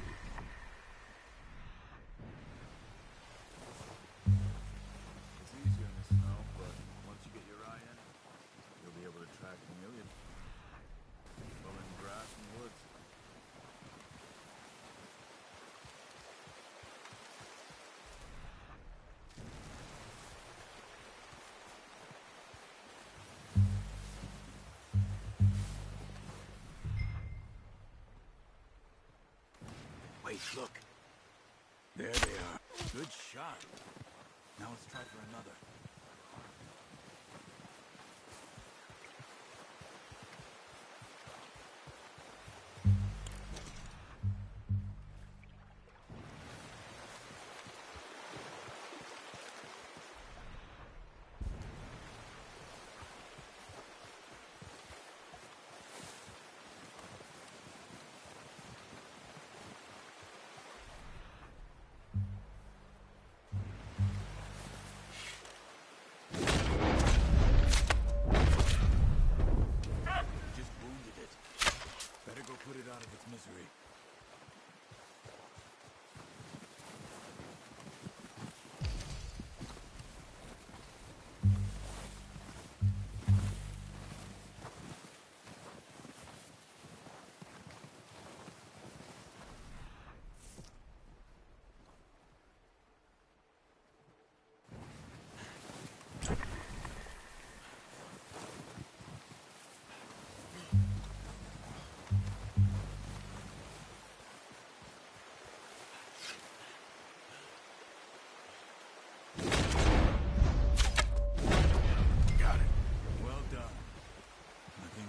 easier in the snow, but once you get your eye in, you'll be able to track chameleons. Well, in grass and woods. Wait, look. There they are. Good shot. Now let's try for another. Put it out of its misery.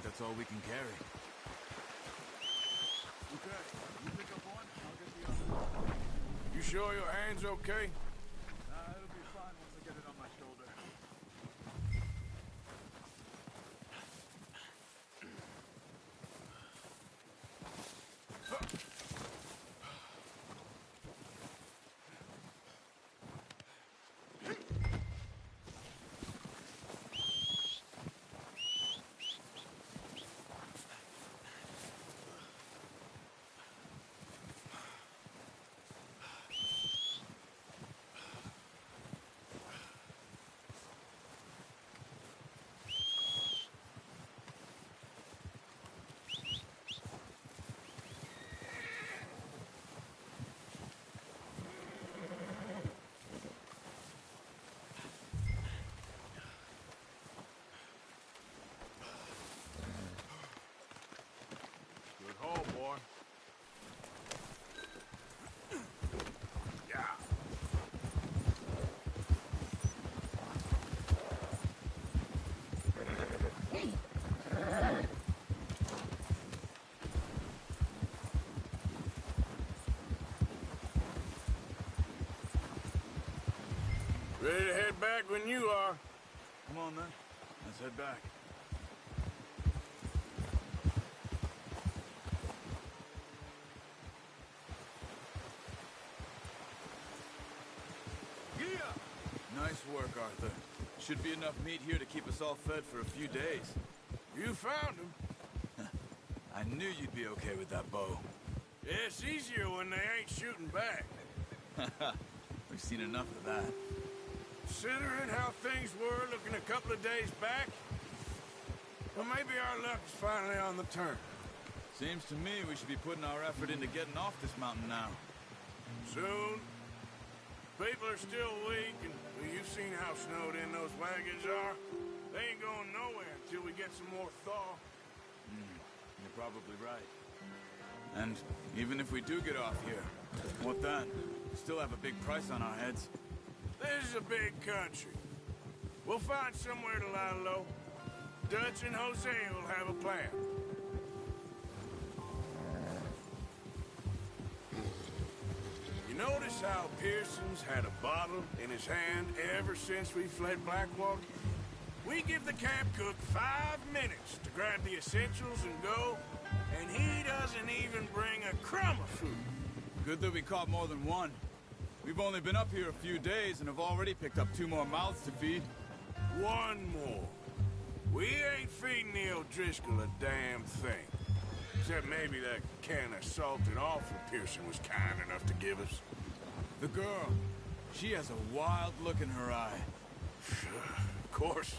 That's all we can carry. Okay, you pick up one, I'll get the other. You sure your hand's okay? It'll be fine once I get it on my shoulder. Good haul, boy. Yeah. Ready to head back when you are. Come on, then. Let's head back. Nice work, Arthur. Should be enough meat here to keep us all fed for a few days. You found him. I knew you'd be okay with that bow. Yeah, it's easier when they ain't shooting back. We've seen enough of that. Considering how things were looking a couple of days back, well, maybe our luck is finally on the turn. Seems to me we should be putting our effort into getting off this mountain now. Soon. People are still weak, and well, you've seen how snowed in those wagons are. They ain't going nowhere until we get some more thaw. You're probably right. And even if we do get off here, what then? Still have a big price on our heads. This is a big country. We'll find somewhere to lie low. Dutch and Jose will have a plan. You notice how Pearson's had a bottle in his hand ever since we fled Blackwater? We give the camp cook 5 minutes to grab the essentials and go, and he doesn't even bring a crumb of food. Good that we caught more than one. We've only been up here a few days and have already picked up 2 more mouths to feed. 1 more. We ain't feeding the O'Driscoll a damn thing. Except maybe that can of salted offal Pearson was kind enough to give us. The girl, she has a wild look in her eye. Of course.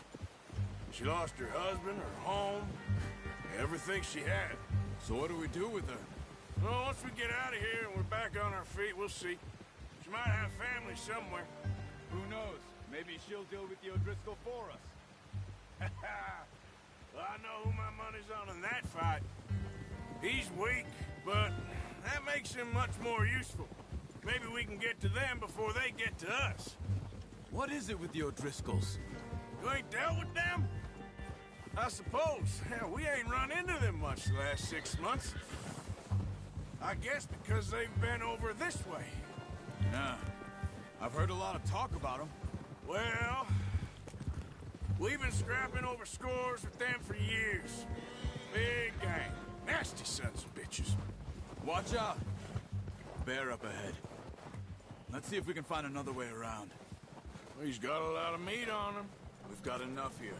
She lost her husband, her home, everything she had. So what do we do with her? Well, once we get out of here and we're back on our feet, we'll see. She might have family somewhere. Who knows? Maybe she'll deal with the O'Driscoll for us. Well, I know who my money's on in that fight. He's weak, but that makes him much more useful. Maybe we can get to them before they get to us. What is it with the O'Driscolls? You ain't dealt with them? I suppose. Hell, we ain't run into them much the last 6 months. I guess because they've been over this way. Yeah. I've heard a lot of talk about them. Well, we've been scrapping over scores with them for years. Big gang. Nasty sons of bitches. Watch out. Bear up ahead. Let's see if we can find another way around. Well, he's got a lot of meat on him. We've got enough here.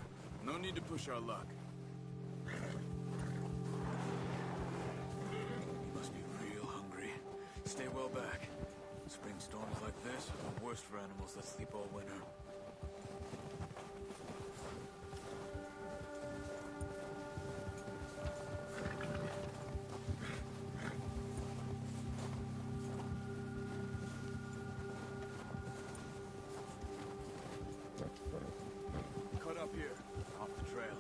No need to push our luck. He must be real hungry. Stay well back. Spring storms like this are the worst for animals that sleep all winter. Cut up here, off the trail.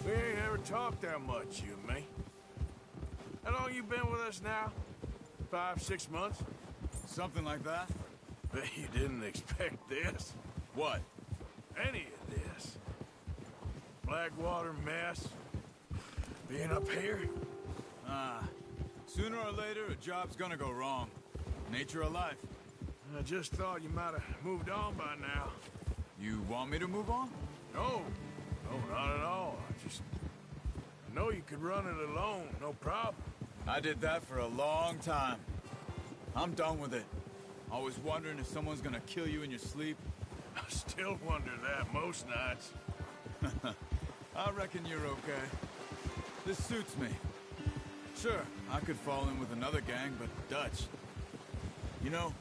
We ain't ever talked that much, you and me. How long you been with us now? 5, 6 months? Something like that? Bet you didn't expect this. What? Any of this. Blackwater mess. Being up here. Sooner or later, a job's gonna go wrong. Nature of life. I just thought you might have moved on by now. You want me to move on? No. No, not at all. I know you could run it alone, no problem. I did that for a long time. I'm done with it. Always wondering if someone's gonna kill you in your sleep. I still wonder that most nights. I reckon you're okay. This suits me. Sure, I could fall in with another gang, but Dutch... You know,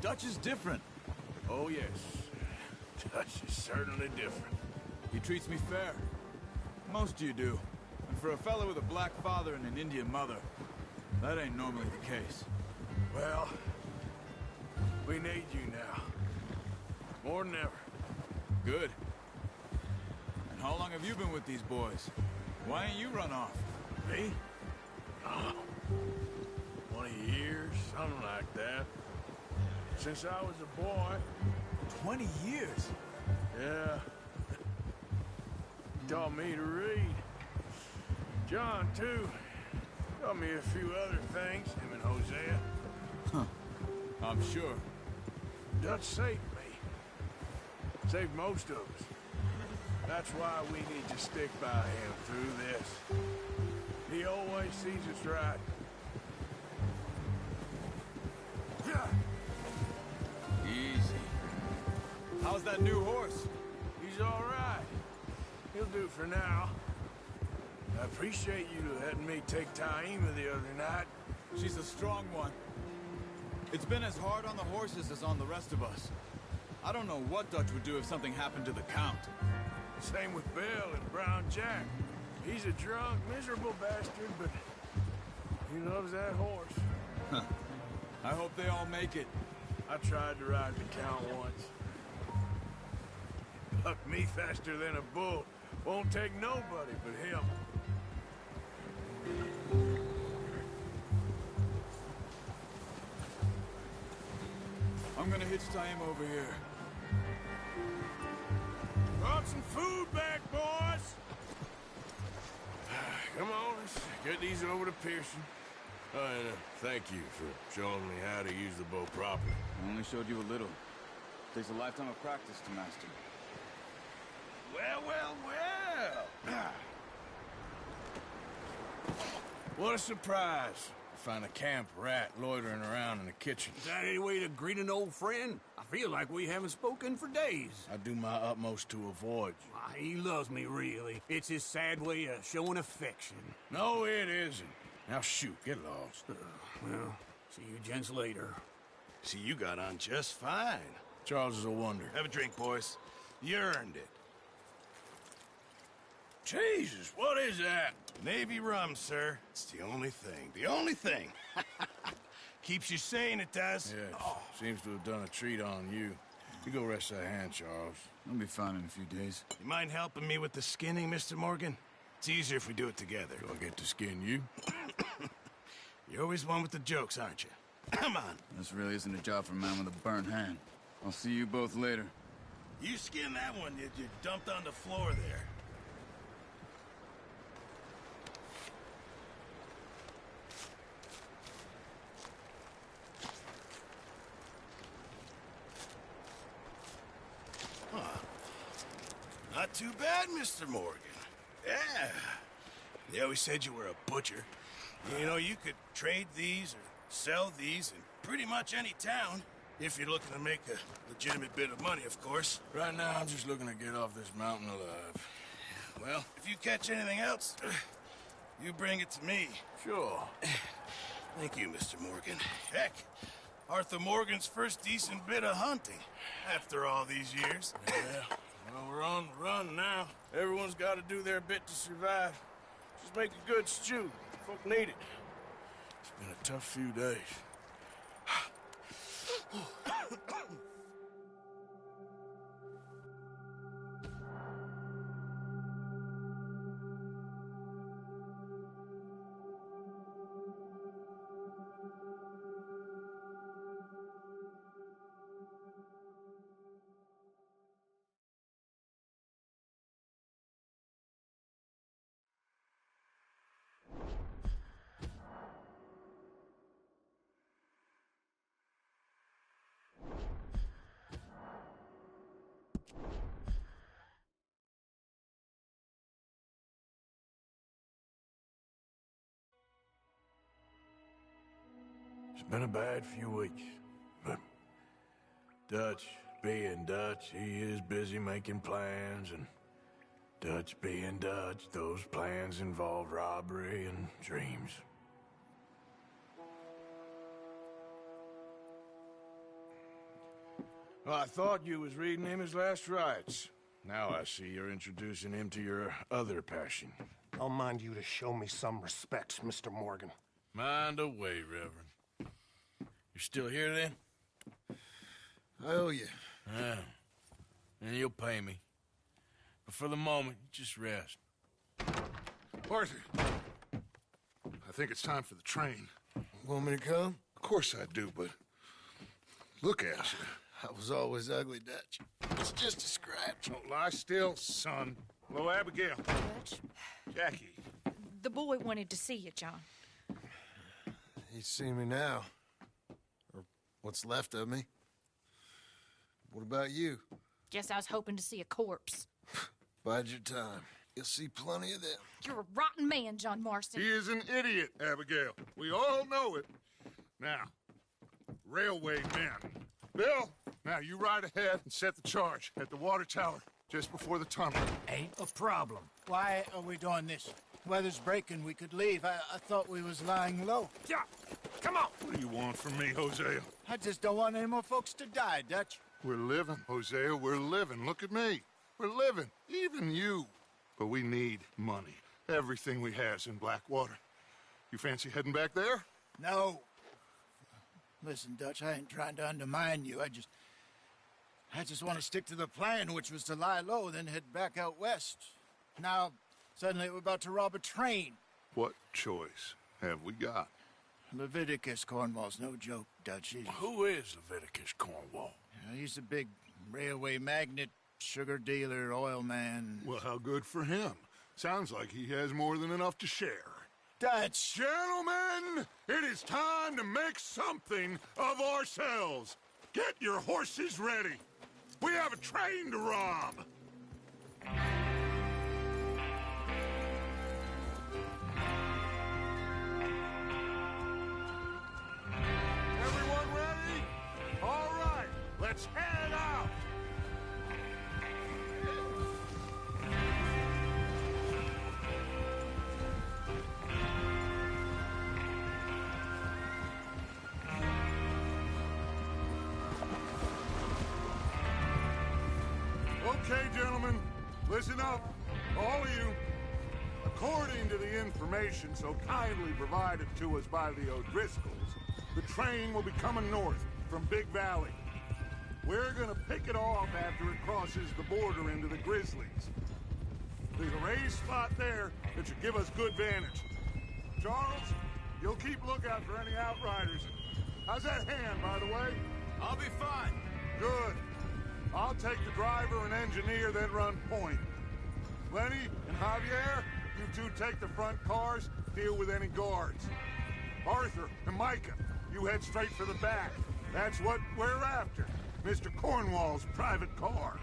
Dutch is different. Oh, yes. Dutch is certainly different. He treats me fair. Most you do. And for a fellow with a black father and an Indian mother, that ain't normally the case. Well, we need you now. More than ever. Good. And how long have you been with these boys? Why ain't you run off? Me? Oh, 20 years, something like that. Since I was a boy. 20 years? Yeah. He taught me to read. John, too. Taught me a few other things, him and Hosea. Huh. I'm sure. Dutch saved me. Saved most of us. That's why we need to stick by him through this. He always sees us right. Easy. How's that new horse? He's all right. He'll do for now. I appreciate you letting me take Taima the other night. She's a strong one. It's been as hard on the horses as on the rest of us. I don't know what Dutch would do if something happened to the Count. Same with Bill and Brown Jack. He's a drunk, miserable bastard, but he loves that horse. Huh. I hope they all make it. I tried to ride the Count once. Bucked me faster than a bull. Won't take nobody but him. I'm gonna hitch tie him over here. Brought some food back, boys! Come on, let's get these over to Pearson. And thank you for showing me how to use the bow properly. I only showed you a little. Takes a lifetime of practice to master. Well, well, well! What a surprise. Find a camp rat loitering around in the kitchen. Is that any way to greet an old friend? I feel like we haven't spoken for days. I do my utmost to avoid you. He loves me, really. It's his sad way of showing affection. No, it isn't. Now shoot, get lost. Well, see you gents later. See, you got on just fine. Charles is a wonder. Have a drink, boys. You earned it. Jesus, what is that? Navy rum, sir. It's the only thing. The only thing. Keeps you sane, it does. Yes, seems to have done a treat on you. You go rest that hand, Charles. I'll be fine in a few days. You mind helping me with the skinning, Mr. Morgan? It's easier if we do it together. Do I get to skin you? You're always one with the jokes, aren't you? Come on. This really isn't a job for a man with a burnt hand. I'll see you both later. You skinned that one you dumped on the floor there. Not too bad, Mr. Morgan. Yeah. They always said you were a butcher. You know, you could trade these or sell these in pretty much any town, if you're looking to make a legitimate bit of money, of course. Right now, I'm just looking to get off this mountain alive. Well, if you catch anything else, you bring it to me. Sure. Thank you, Mr. Morgan. Heck, Arthur Morgan's first decent bit of hunting, after all these years. Yeah. Well, we're on the run now. Everyone's got to do their bit to survive. Just make a good stew. Folk need it. It's been a tough few days. It's been a bad few weeks, but Dutch being Dutch, he is busy making plans, and Dutch being Dutch, those plans involve robbery and dreams. Well, I thought you was reading him his last rites. Now I see you're introducing him to your other passion. I'll mind you to show me some respect, Mr. Morgan. Mind away, Reverend. You still here, then? I owe you. Yeah. And you'll pay me. But for the moment, just rest. Arthur, I think it's time for the train. Want me to come? Of course I do, but look at you. I was always ugly, Dutch. It's just a scratch. Don't lie still, son. Hello, Abigail. Dutch, Jackie. the boy wanted to see you, John. He's seen me now. Or what's left of me. What about you? Guess I was hoping to see a corpse. Bide your time. You'll see plenty of them. You're a rotten man, John Marston. He is an idiot, Abigail. We all know it. Now, railway men. Bill, now you ride ahead and set the charge at the water tower just before the tunnel. Ain't a problem. Why are we doing this? Weather's breaking. We could leave. I thought we was lying low. Yeah, come on. What do you want from me, Hosea? I just don't want any more folks to die, Dutch. We're living, Hosea. We're living. Look at me. We're living. Even you. But we need money. Everything we has in Blackwater. You fancy heading back there? No. Listen, Dutch, I ain't trying to undermine you. I just want to stick to the plan, which was to lie low, then head back out west. Now, suddenly we're about to rob a train. What choice have we got? Leviticus Cornwall's no joke, Dutch. Who is Leviticus Cornwall? He's a big railway magnate, sugar dealer, oil man. Well, how good for him. Sounds like he has more than enough to share. Dutch! Gentlemen, it is time to make something of ourselves. Get your horses ready. We have a train to rob. Everyone ready? All right, let's head out. Okay, gentlemen, listen up, all of you. According to the information so kindly provided to us by the O'Driscolls, the train will be coming north from Big Valley. We're gonna pick it off after it crosses the border into the Grizzlies. There's a raised spot there that should give us good vantage. Charles, you'll keep lookout for any outriders. How's that hand, by the way? I'll be fine. Good. I'll take the driver and engineer, then run point. Lenny and Javier, you two take the front cars, deal with any guards. Arthur and Micah, you head straight for the back. That's what we're after. Mr. Cornwall's private car.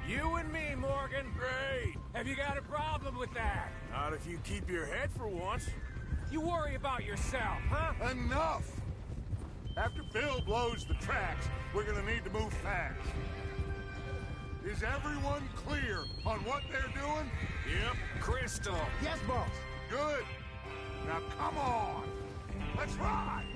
You and me, Morgan. Great. Have you got a problem with that? Not if you keep your head for once. You worry about yourself, huh? Enough! After Bill blows the tracks, we're gonna need to move fast. Is everyone clear on what they're doing? Yep. Crystal. Yes, boss. Good. Now come on. Let's ride.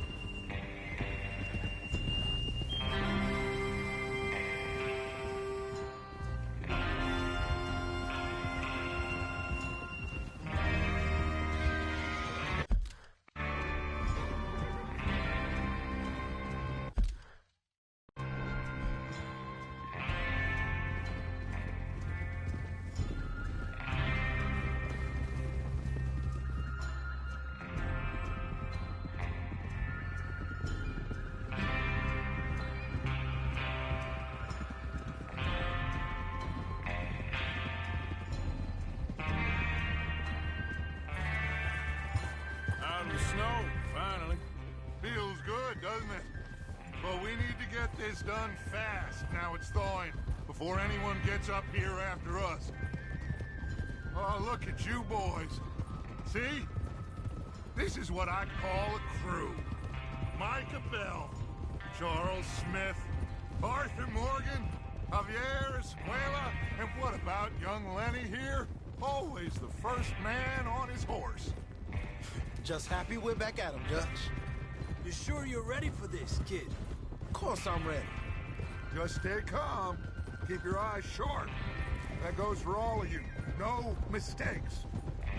Snow, finally. Feels good, doesn't it? But we need to get this done fast, now it's thawing, before anyone gets up here after us. Oh, look at you boys. See? This is what I call a crew. Micah Bell, Charles Smith, Arthur Morgan, Javier Escuela, and what about young Lenny here? Always the first man on his horse. Just happy we're back at him, Dutch. You sure you're ready for this, kid? Of course I'm ready. Just stay calm. Keep your eyes sharp. That goes for all of you. No mistakes.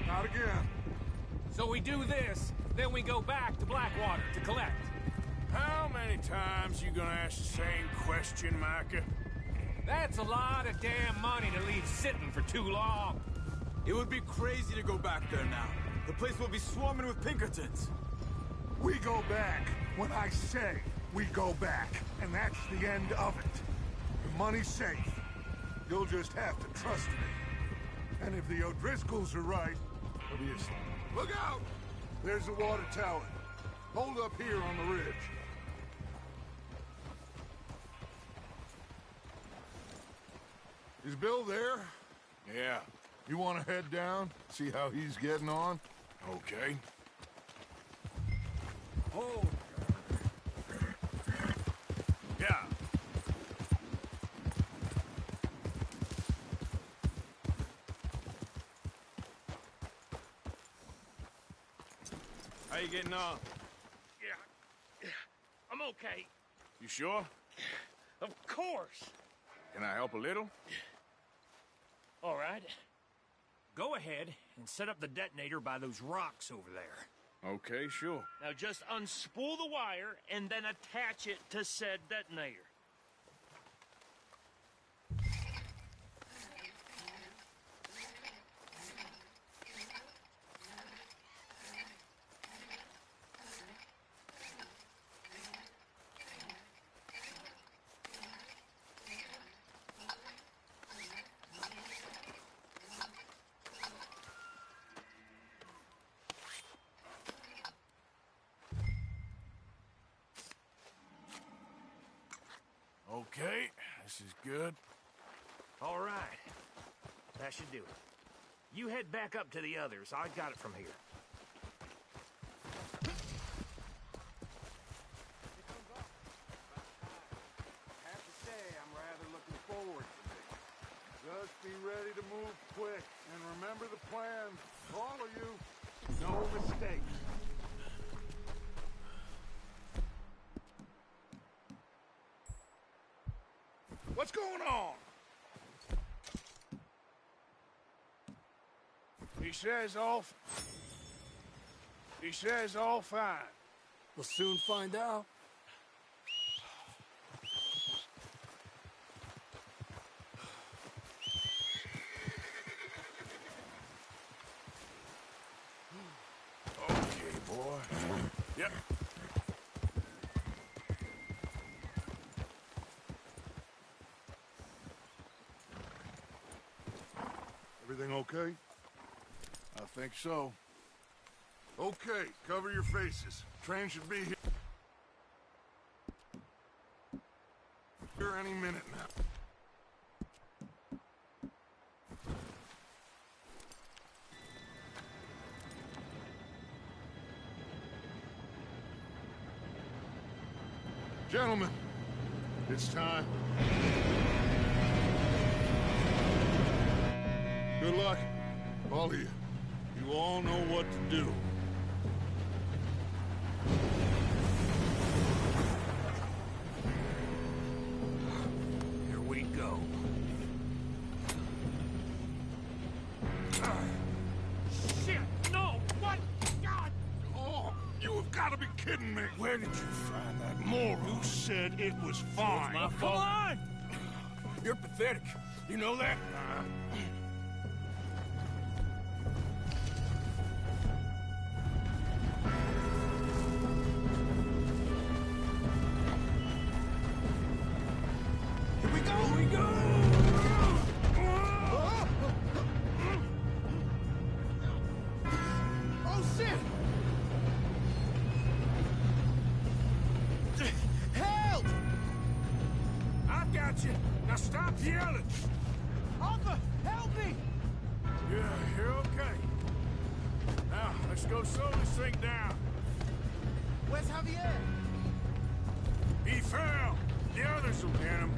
Not again. So we do this, then we go back to Blackwater to collect. How many times you gonna ask the same question, Micah? That's a lot of damn money to leave sitting for too long. It would be crazy to go back there now. The place will be swarming with Pinkertons. We go back when I say we go back, and that's the end of it. The money's safe. You'll just have to trust me. And if the O'Driscolls are right, there'll be a... Look out! There's the water tower. Hold up here on the ridge. Is Bill there? Yeah. You want to head down, see how he's getting on? Okay. Oh. Yeah. How you getting on? Yeah. I'm okay. You sure? Of course. Can I help a little? All right. Go ahead and set up the detonator by those rocks over there. Okay, sure. Now just unspool the wire and then attach it to said detonator. Okay, this is good. All right. That should do it. You head back up to the others. I got it from here. I have to say, I'm rather looking forward to this. Just be ready to move quick, and remember the plan. All of you, no mistakes. What's going on? He says all fine. We'll soon find out. Okay, boy. Yep. Everything okay? I think so. Okay, cover your faces. Train should be here any minute now. Gentlemen, it's time. Good luck, all of you. You all know what to do. Here we go. Shit! No! What? God! Oh, you have got to be kidding me! Where did you find that moron? Who said it was fine? My fault. Come on! You're pathetic. You know that? Now stop yelling! Arthur, help me! Yeah, you're okay. Now, let's go slow this thing down. Where's Javier? He fell! The others will get him.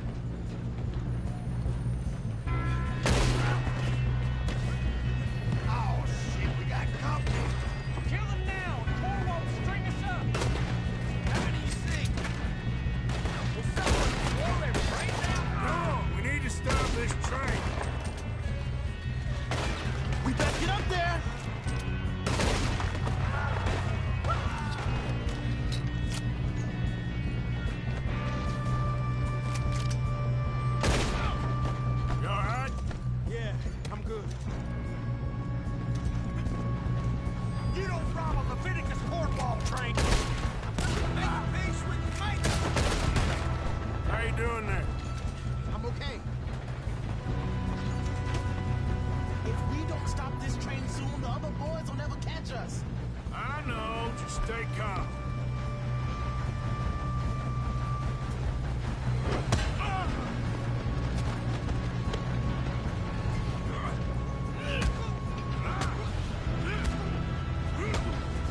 Oh, shit, we got company! Kill him now! Tor won't string us up! How many you think? Will someone blow their brains out? No, we need to stop this train. We better get up there! You all right? Yeah, I'm good. You don't rob a Leviticus cornball train! Make peace with the fight! How you doing there? I'm okay. If we don't stop this train soon, the other boys will never catch us. I know, just stay calm.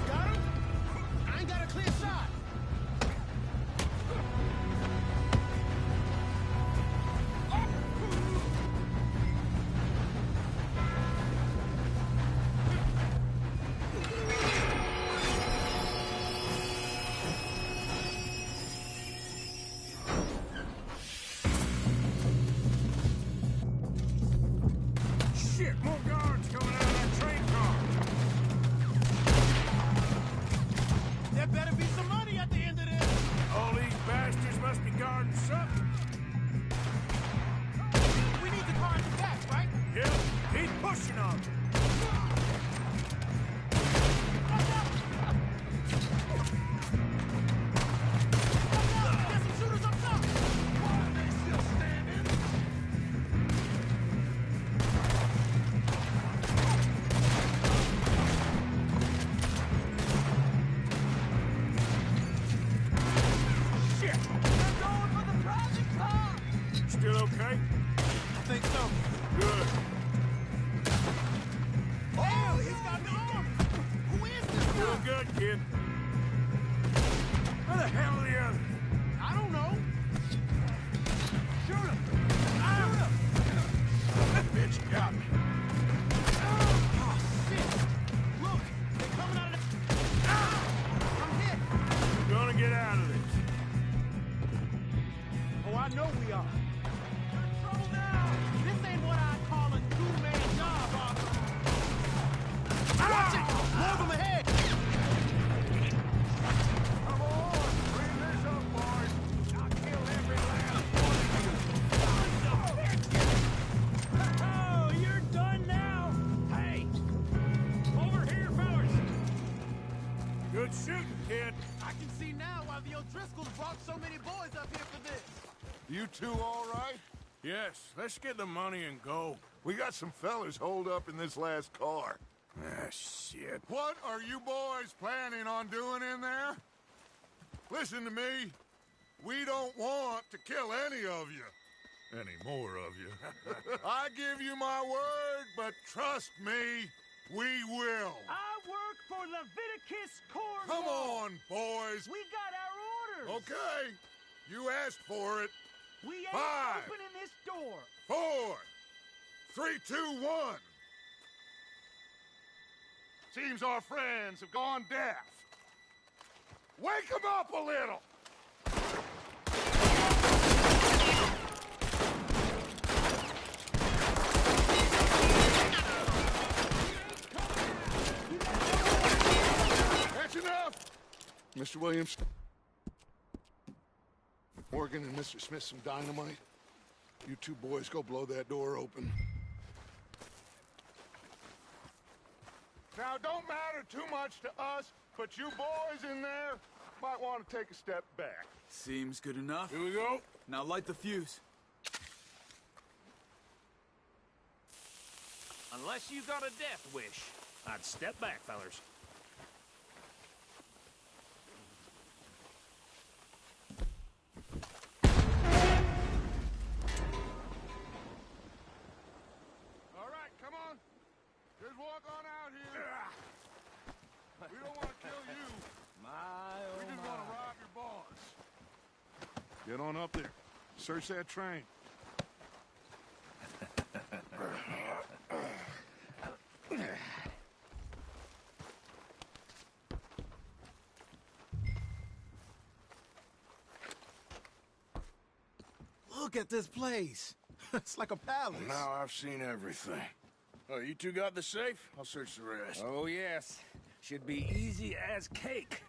Got him? I ain't got a clear shot. good, kid. Where the hell are the others? I don't know. Shoot him! Shoot him! That bitch got me. Oh, shit. Look, they're coming out of the... I'm hit. We're gonna get out of this. Oh, I know we are. We're in trouble now. This ain't what I call a two-man job, Arthur. Watch it! More of them ahead! Come on! Bring this up, boys! I'll kill every last one of you! Oh, you're done now? Hey! Over here, fellas! Good shooting, kid. I can see now why the O'Driscolls brought so many boys up here for this. You two all right? Yes, let's get the money and go. We got some fellas holed up in this last car. Ah, shit. What are you boys planning on doing in there? Listen to me. We don't want to kill any of you. Any more of you. I give you my word, but trust me, we will. I work for Leviticus Corps. Come on, boys. We got our orders. Okay. You asked for it. We ain't 5, opening this door. 4, 3, 2, 1. Seems our friends have gone deaf. Wake them up a little! That's enough! Mr. Williams. Morgan and Mr. Smith some dynamite. You two boys go blow that door open. Now, it don't matter too much to us, but you boys in there might want to take a step back. Seems good enough. Here we go. Now light the fuse. Unless you got a death wish, I'd step back, fellers. All right, come on. Just walk on out here. We don't want to kill you. We just want to rob your boss. Get on up there. Search that train. Look at this place. It's like a palace. Now I've seen everything. Oh, you two got the safe? I'll search the rest. Oh, yes. Should be easy as cake.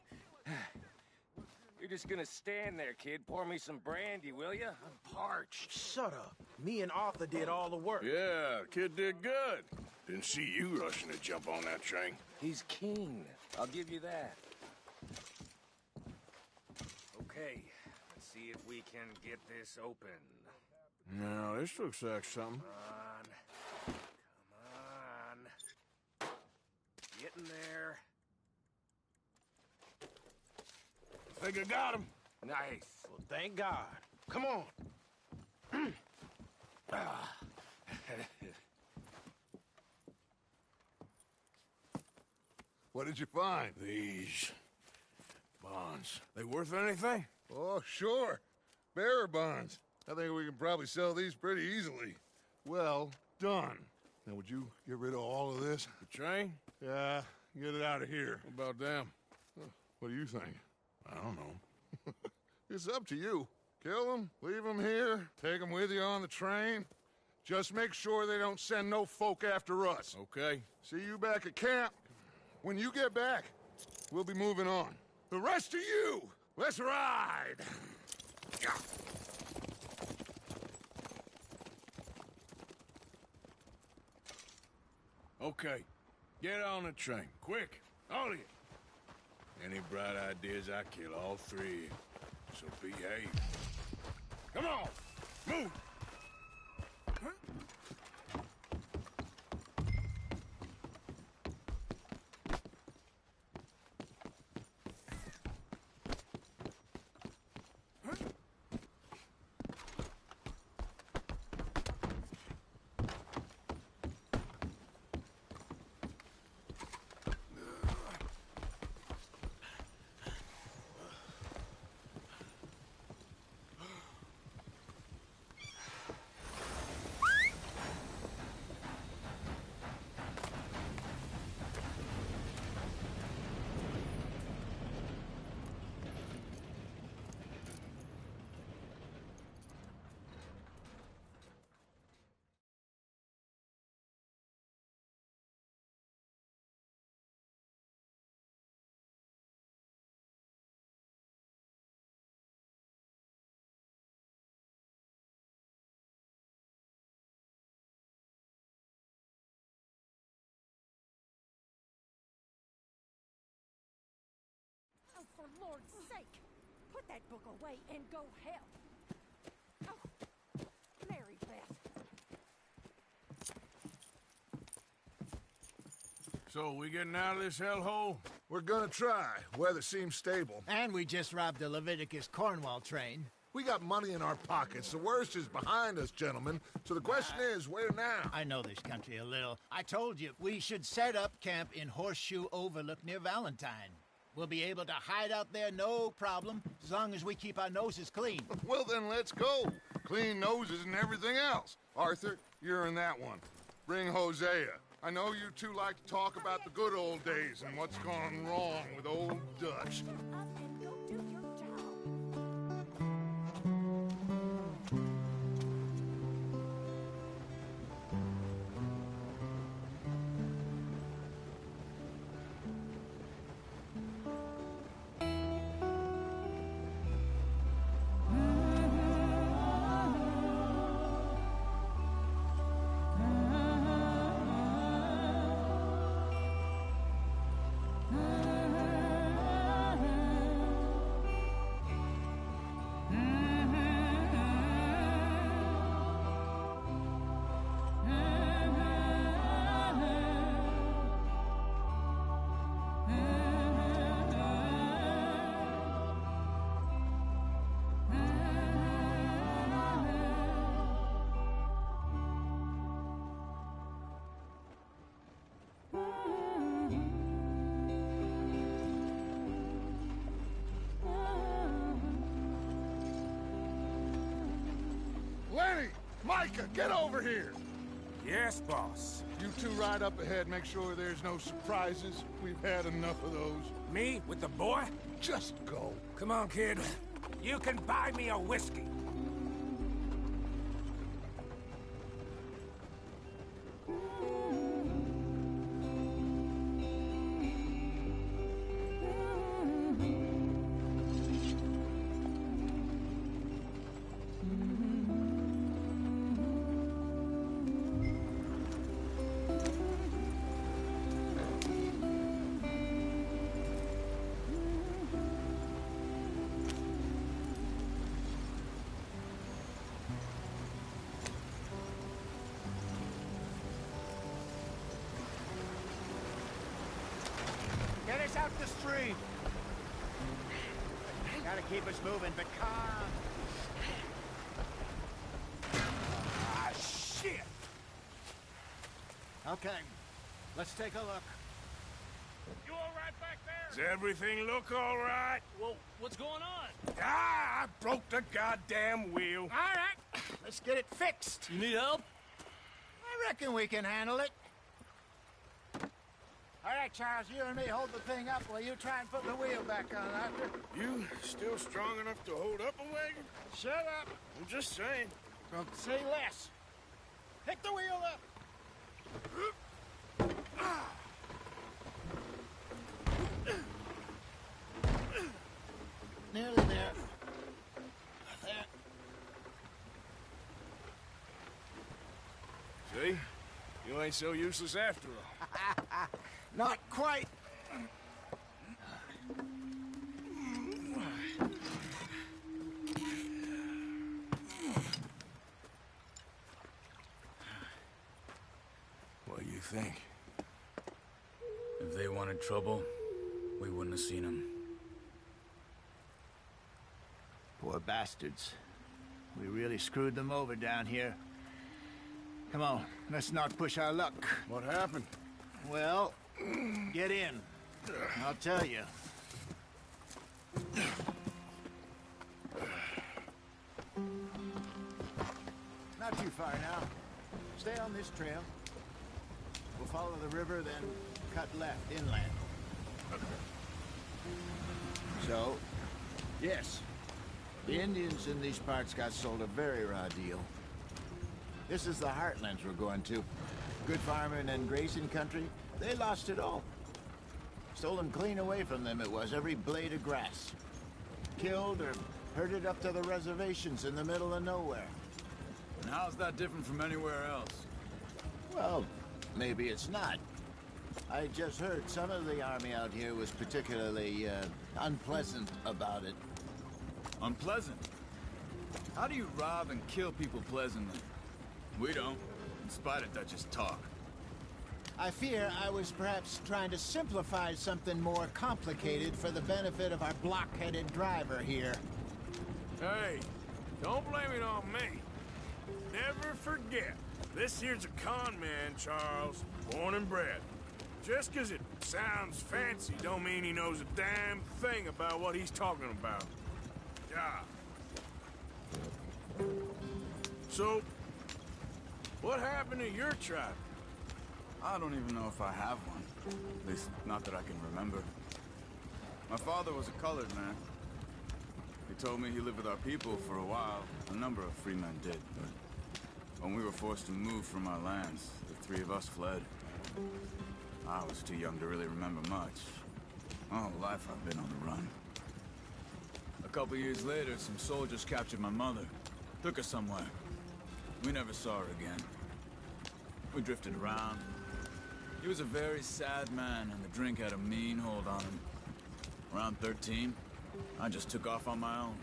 You're just gonna stand there, kid. Pour me some brandy, will you? I'm parched. Shut up. Me and Arthur did all the work. Yeah, kid did good. Didn't see you rushing to jump on that train. He's keen. I'll give you that. Okay, let's see if we can get this open. Now, this looks like something. Come on. Getting there. I think I got him. Nice. Well, thank God. Come on. What did you find? These bonds. They worth anything? Oh, sure. Bearer bonds. I think we can probably sell these pretty easily. Well done. Now, would you get rid of all of this? The train? Yeah, get it out of here. What about them? What do you think? I don't know. It's up to you. Kill them, leave them here, take them with you on the train. Just make sure they don't send no folk after us. Okay. See you back at camp. When you get back, we'll be moving on. The rest of you, let's ride! Okay. Get on the train. Quick. All of you. Any bright ideas, I kill all three. So behave. Come on! Move! that book away and go help. Oh, Mary Beth. So, we getting out of this hellhole? We're gonna try. Weather seems stable. And we just robbed the Leviticus Cornwall train. We got money in our pockets. The worst is behind us, gentlemen. So the question is, where now? I know this country a little. I told you, we should set up camp in Horseshoe Overlook near Valentine. We'll be able to hide out there, no problem, as long as we keep our noses clean. Well, then let's go. Clean noses and everything else. Arthur, you're in that one. Bring Hosea. I know you two like to talk about the good old days and what's gone wrong with old Dutch. Micah, get over here! Yes, boss. You two ride up ahead, make sure there's no surprises. We've had enough of those. Me with the boy? Just go. Come on, kid. You can buy me a whiskey. Get us out the street! Gotta keep us moving, but calm. Ah, shit! Okay, let's take a look. You all right back there? Does everything look all right? Well, what's going on? Ah, I broke the goddamn wheel. All right, let's get it fixed. You need help? I reckon we can handle it. All right, Charles, you and me hold the thing up while you try and put the wheel back on, Arthur. You still strong enough to hold up a wagon? Shut up. I'm just saying. Don't say less. Pick the wheel up. Nearly there. There. See? You ain't so useless after all. Not quite. What do you think? If they wanted trouble, we wouldn't have seen them. Poor bastards. We really screwed them over down here. Come on, let's not push our luck. What happened? Well, get in. I'll tell you. Not too far now. Stay on this trail. We'll follow the river, then cut left inland. So, yes, the Indians in these parts got sold a very raw deal. This is the heartlands we're going to. Good farming and grazing country, they lost it all. Stolen clean away from them it was, every blade of grass. Killed or herded up to the reservations in the middle of nowhere. And how's that different from anywhere else? Well, maybe it's not. I just heard some of the army out here was particularly, unpleasant about it. Unpleasant? How do you rob and kill people pleasantly? We don't, in spite of Dutch's talk. I fear I was perhaps trying to simplify something more complicated for the benefit of our block-headed driver here. Hey, don't blame it on me. Never forget, this here's a con man, Charles, born and bred. Just 'cause it sounds fancy don't mean he knows a damn thing about what he's talking about. Yeah. So, what happened to your tribe? I don't even know if I have one. At least, not that I can remember. My father was a colored man. He told me he lived with our people for a while. A number of free men did, but when we were forced to move from our lands, the three of us fled. I was too young to really remember much. My whole life I've been on the run. A couple years later, some soldiers captured my mother. Took her somewhere. We never saw her again. We drifted around. He was a very sad man, and the drink had a mean hold on him. Around 13, I just took off on my own.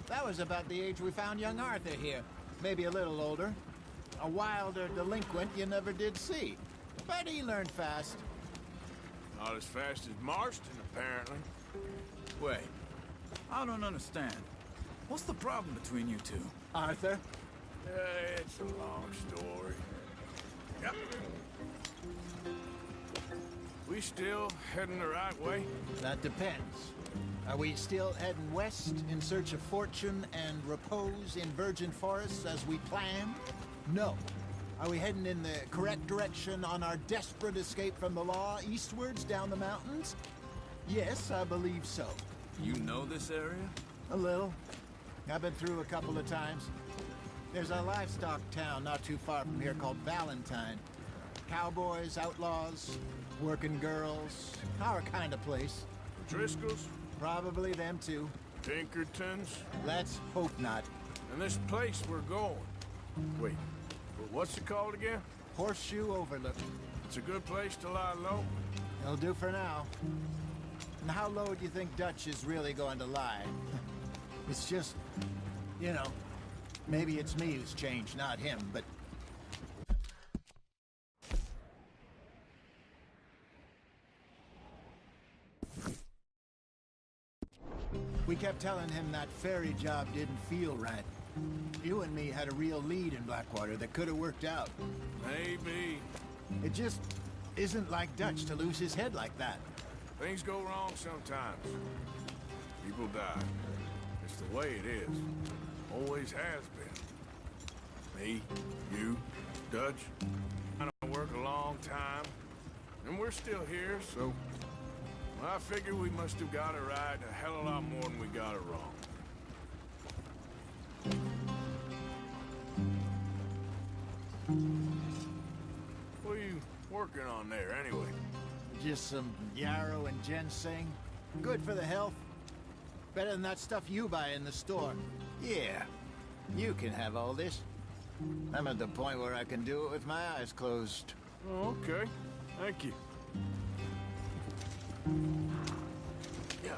That was about the age we found young Arthur here. Maybe a little older. A wilder delinquent you never did see. But he learned fast. Not as fast as Marston, apparently. Wait, I don't understand. What's the problem between you two? Arthur? It's a long story. Yep. We still heading the right way? That depends. Are we still heading west in search of fortune and repose in virgin forests as we planned? No. Are we heading in the correct direction on our desperate escape from the law eastwards down the mountains? Yes, I believe so. You know this area? A little. I've been through a couple of times. There's a livestock town not too far from here called Valentine. Cowboys, outlaws, working girls, our kind of place. Driscolls? Probably them too. Pinkertons? Let's hope not. And this place we're going. Wait, what's it called again? Horseshoe Overlook. It's a good place to lie low? It'll do for now. And how low do you think Dutch is really going to lie? It's just, you know, maybe it's me who's changed, not him, but... We kept telling him that ferry job didn't feel right. You and me had a real lead in Blackwater that could have worked out. Maybe. It just isn't like Dutch to lose his head like that. Things go wrong sometimes. People die. It's the way it is. Always has been. Me, you, Dutch. I don't work a long time. And we're still here, so... Well, I figure we must have got it right a hell of a lot more than we got it wrong. What are you working on there, anyway? Just some yarrow and ginseng. Good for the health. Better than that stuff you buy in the store. Yeah, you can have all this. I'm at the point where I can do it with my eyes closed. Oh, okay. Thank you. Yeah.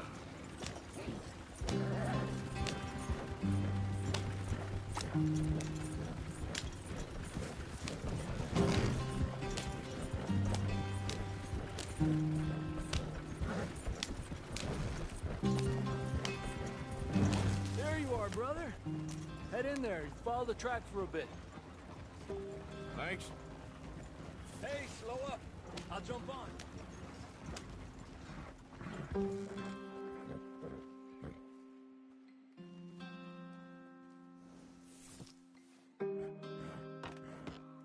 There you are, brother. Head in there. Follow the track for a bit. Thanks. Hey, slow up. I'll jump on.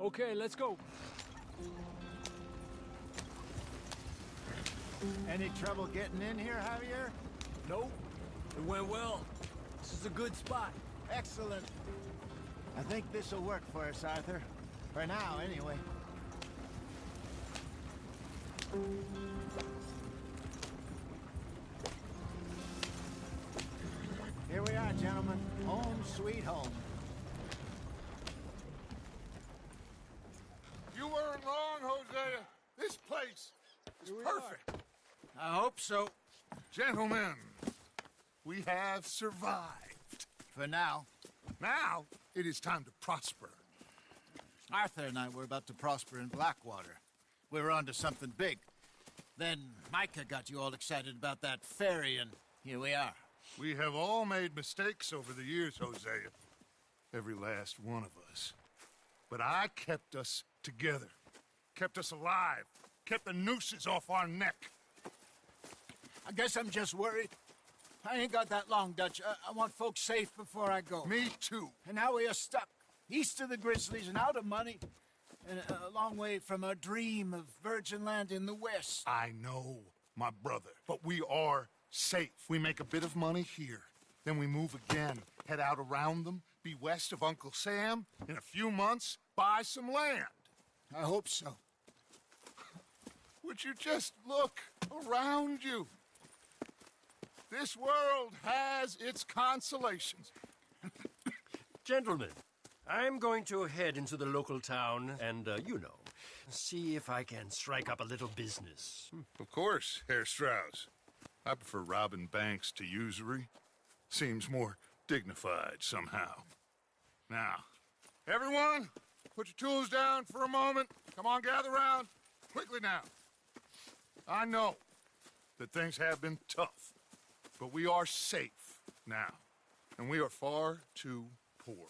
Okay, let's go. Any trouble getting in here, Javier? Nope. It went well. This is a good spot. Excellent. I think this'll work for us, Arthur. For now, anyway. Here we are, gentlemen. Home sweet home. You weren't wrong, Hosea. This place is perfect. I hope so. Gentlemen, we have survived. For now. Now, it is time to prosper. Arthur and I were about to prosper in Blackwater. We were onto something big. Then Micah got you all excited about that ferry, and here we are. We have all made mistakes over the years, Hosea. Every last one of us. But I kept us together. Kept us alive. Kept the nooses off our neck. I guess I'm just worried. I ain't got that long, Dutch. I want folks safe before I go. Me too. And now we are stuck. East of the Grizzlies and out of money. And a long way from our dream of virgin land in the west. I know, my brother. But we are safe. We make a bit of money here. Then we move again. Head out around them. Be west of Uncle Sam. In a few months, buy some land. I hope so. Would you just look around you? This world has its consolations. Gentlemen, I'm going to head into the local town and, see if I can strike up a little business. Of course, Herr Strauss. I prefer robbing banks to usury. Seems more dignified somehow. Now, everyone, put your tools down for a moment. Come on, gather round. Quickly now. I know that things have been tough, but we are safe now, and we are far too poor.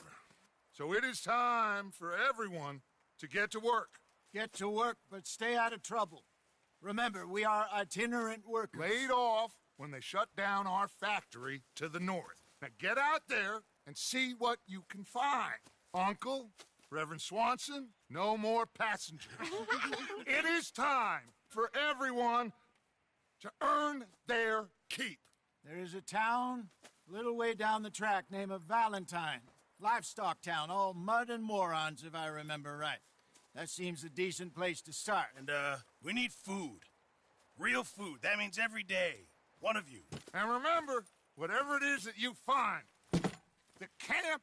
So it is time for everyone to get to work. Get to work, but stay out of trouble. Remember, we are itinerant workers. Laid off when they shut down our factory to the north. Now get out there and see what you can find. Uncle, Reverend Swanson, no more passengers. It is time for everyone to earn their keep. There is a town a little way down the track named Valentine. Livestock town, all mud and morons, if I remember right. That seems a decent place to start. And, we need food. Real food. That means every day. One of you. And remember, whatever it is that you find, the camp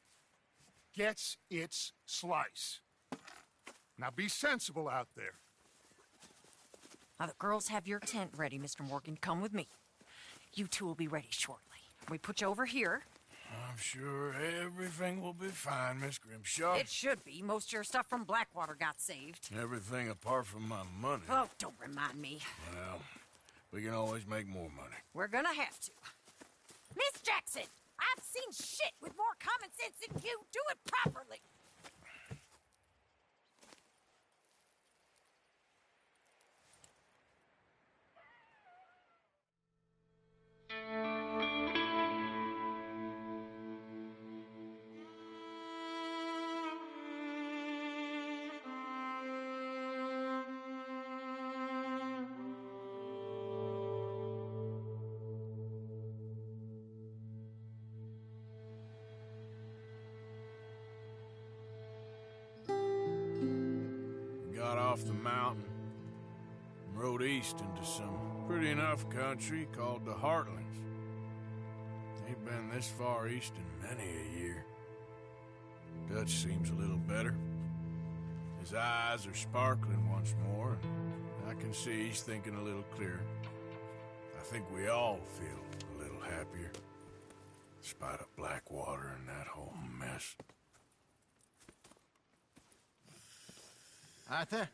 gets its slice. Now be sensible out there. Now, the girls have your tent ready, Mr. Morgan. Come with me. You two will be ready shortly. We put you over here. I'm sure everything will be fine, Miss Grimshaw. It should be. Most of your stuff from Blackwater got saved. Everything apart from my money. Oh, don't remind me. Well, we can always make more money. We're gonna have to. Miss Jackson, I've seen shit with more common sense than you. Do it properly. Got off the mountain and rode east into some pretty enough country called the Heartlands. Ain't been this far east in many a year. Dutch seems a little better. His eyes are sparkling once more, and I can see he's thinking a little clearer. I think we all feel a little happier, in spite of Blackwater and that whole mess. Arthur?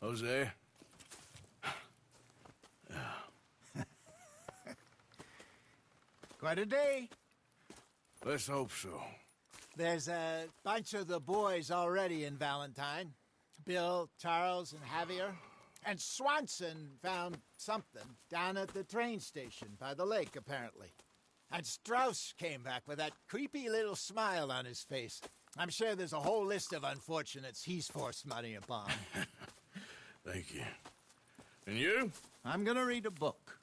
Jose? Quite a day. Let's hope so. There's a bunch of the boys already in Valentine. Bill, Charles, and Javier. And Swanson found something down at the train station by the lake, apparently. And Strauss came back with that creepy little smile on his face. I'm sure there's a whole list of unfortunates he's forced money upon. Thank you. And you? I'm gonna read a book.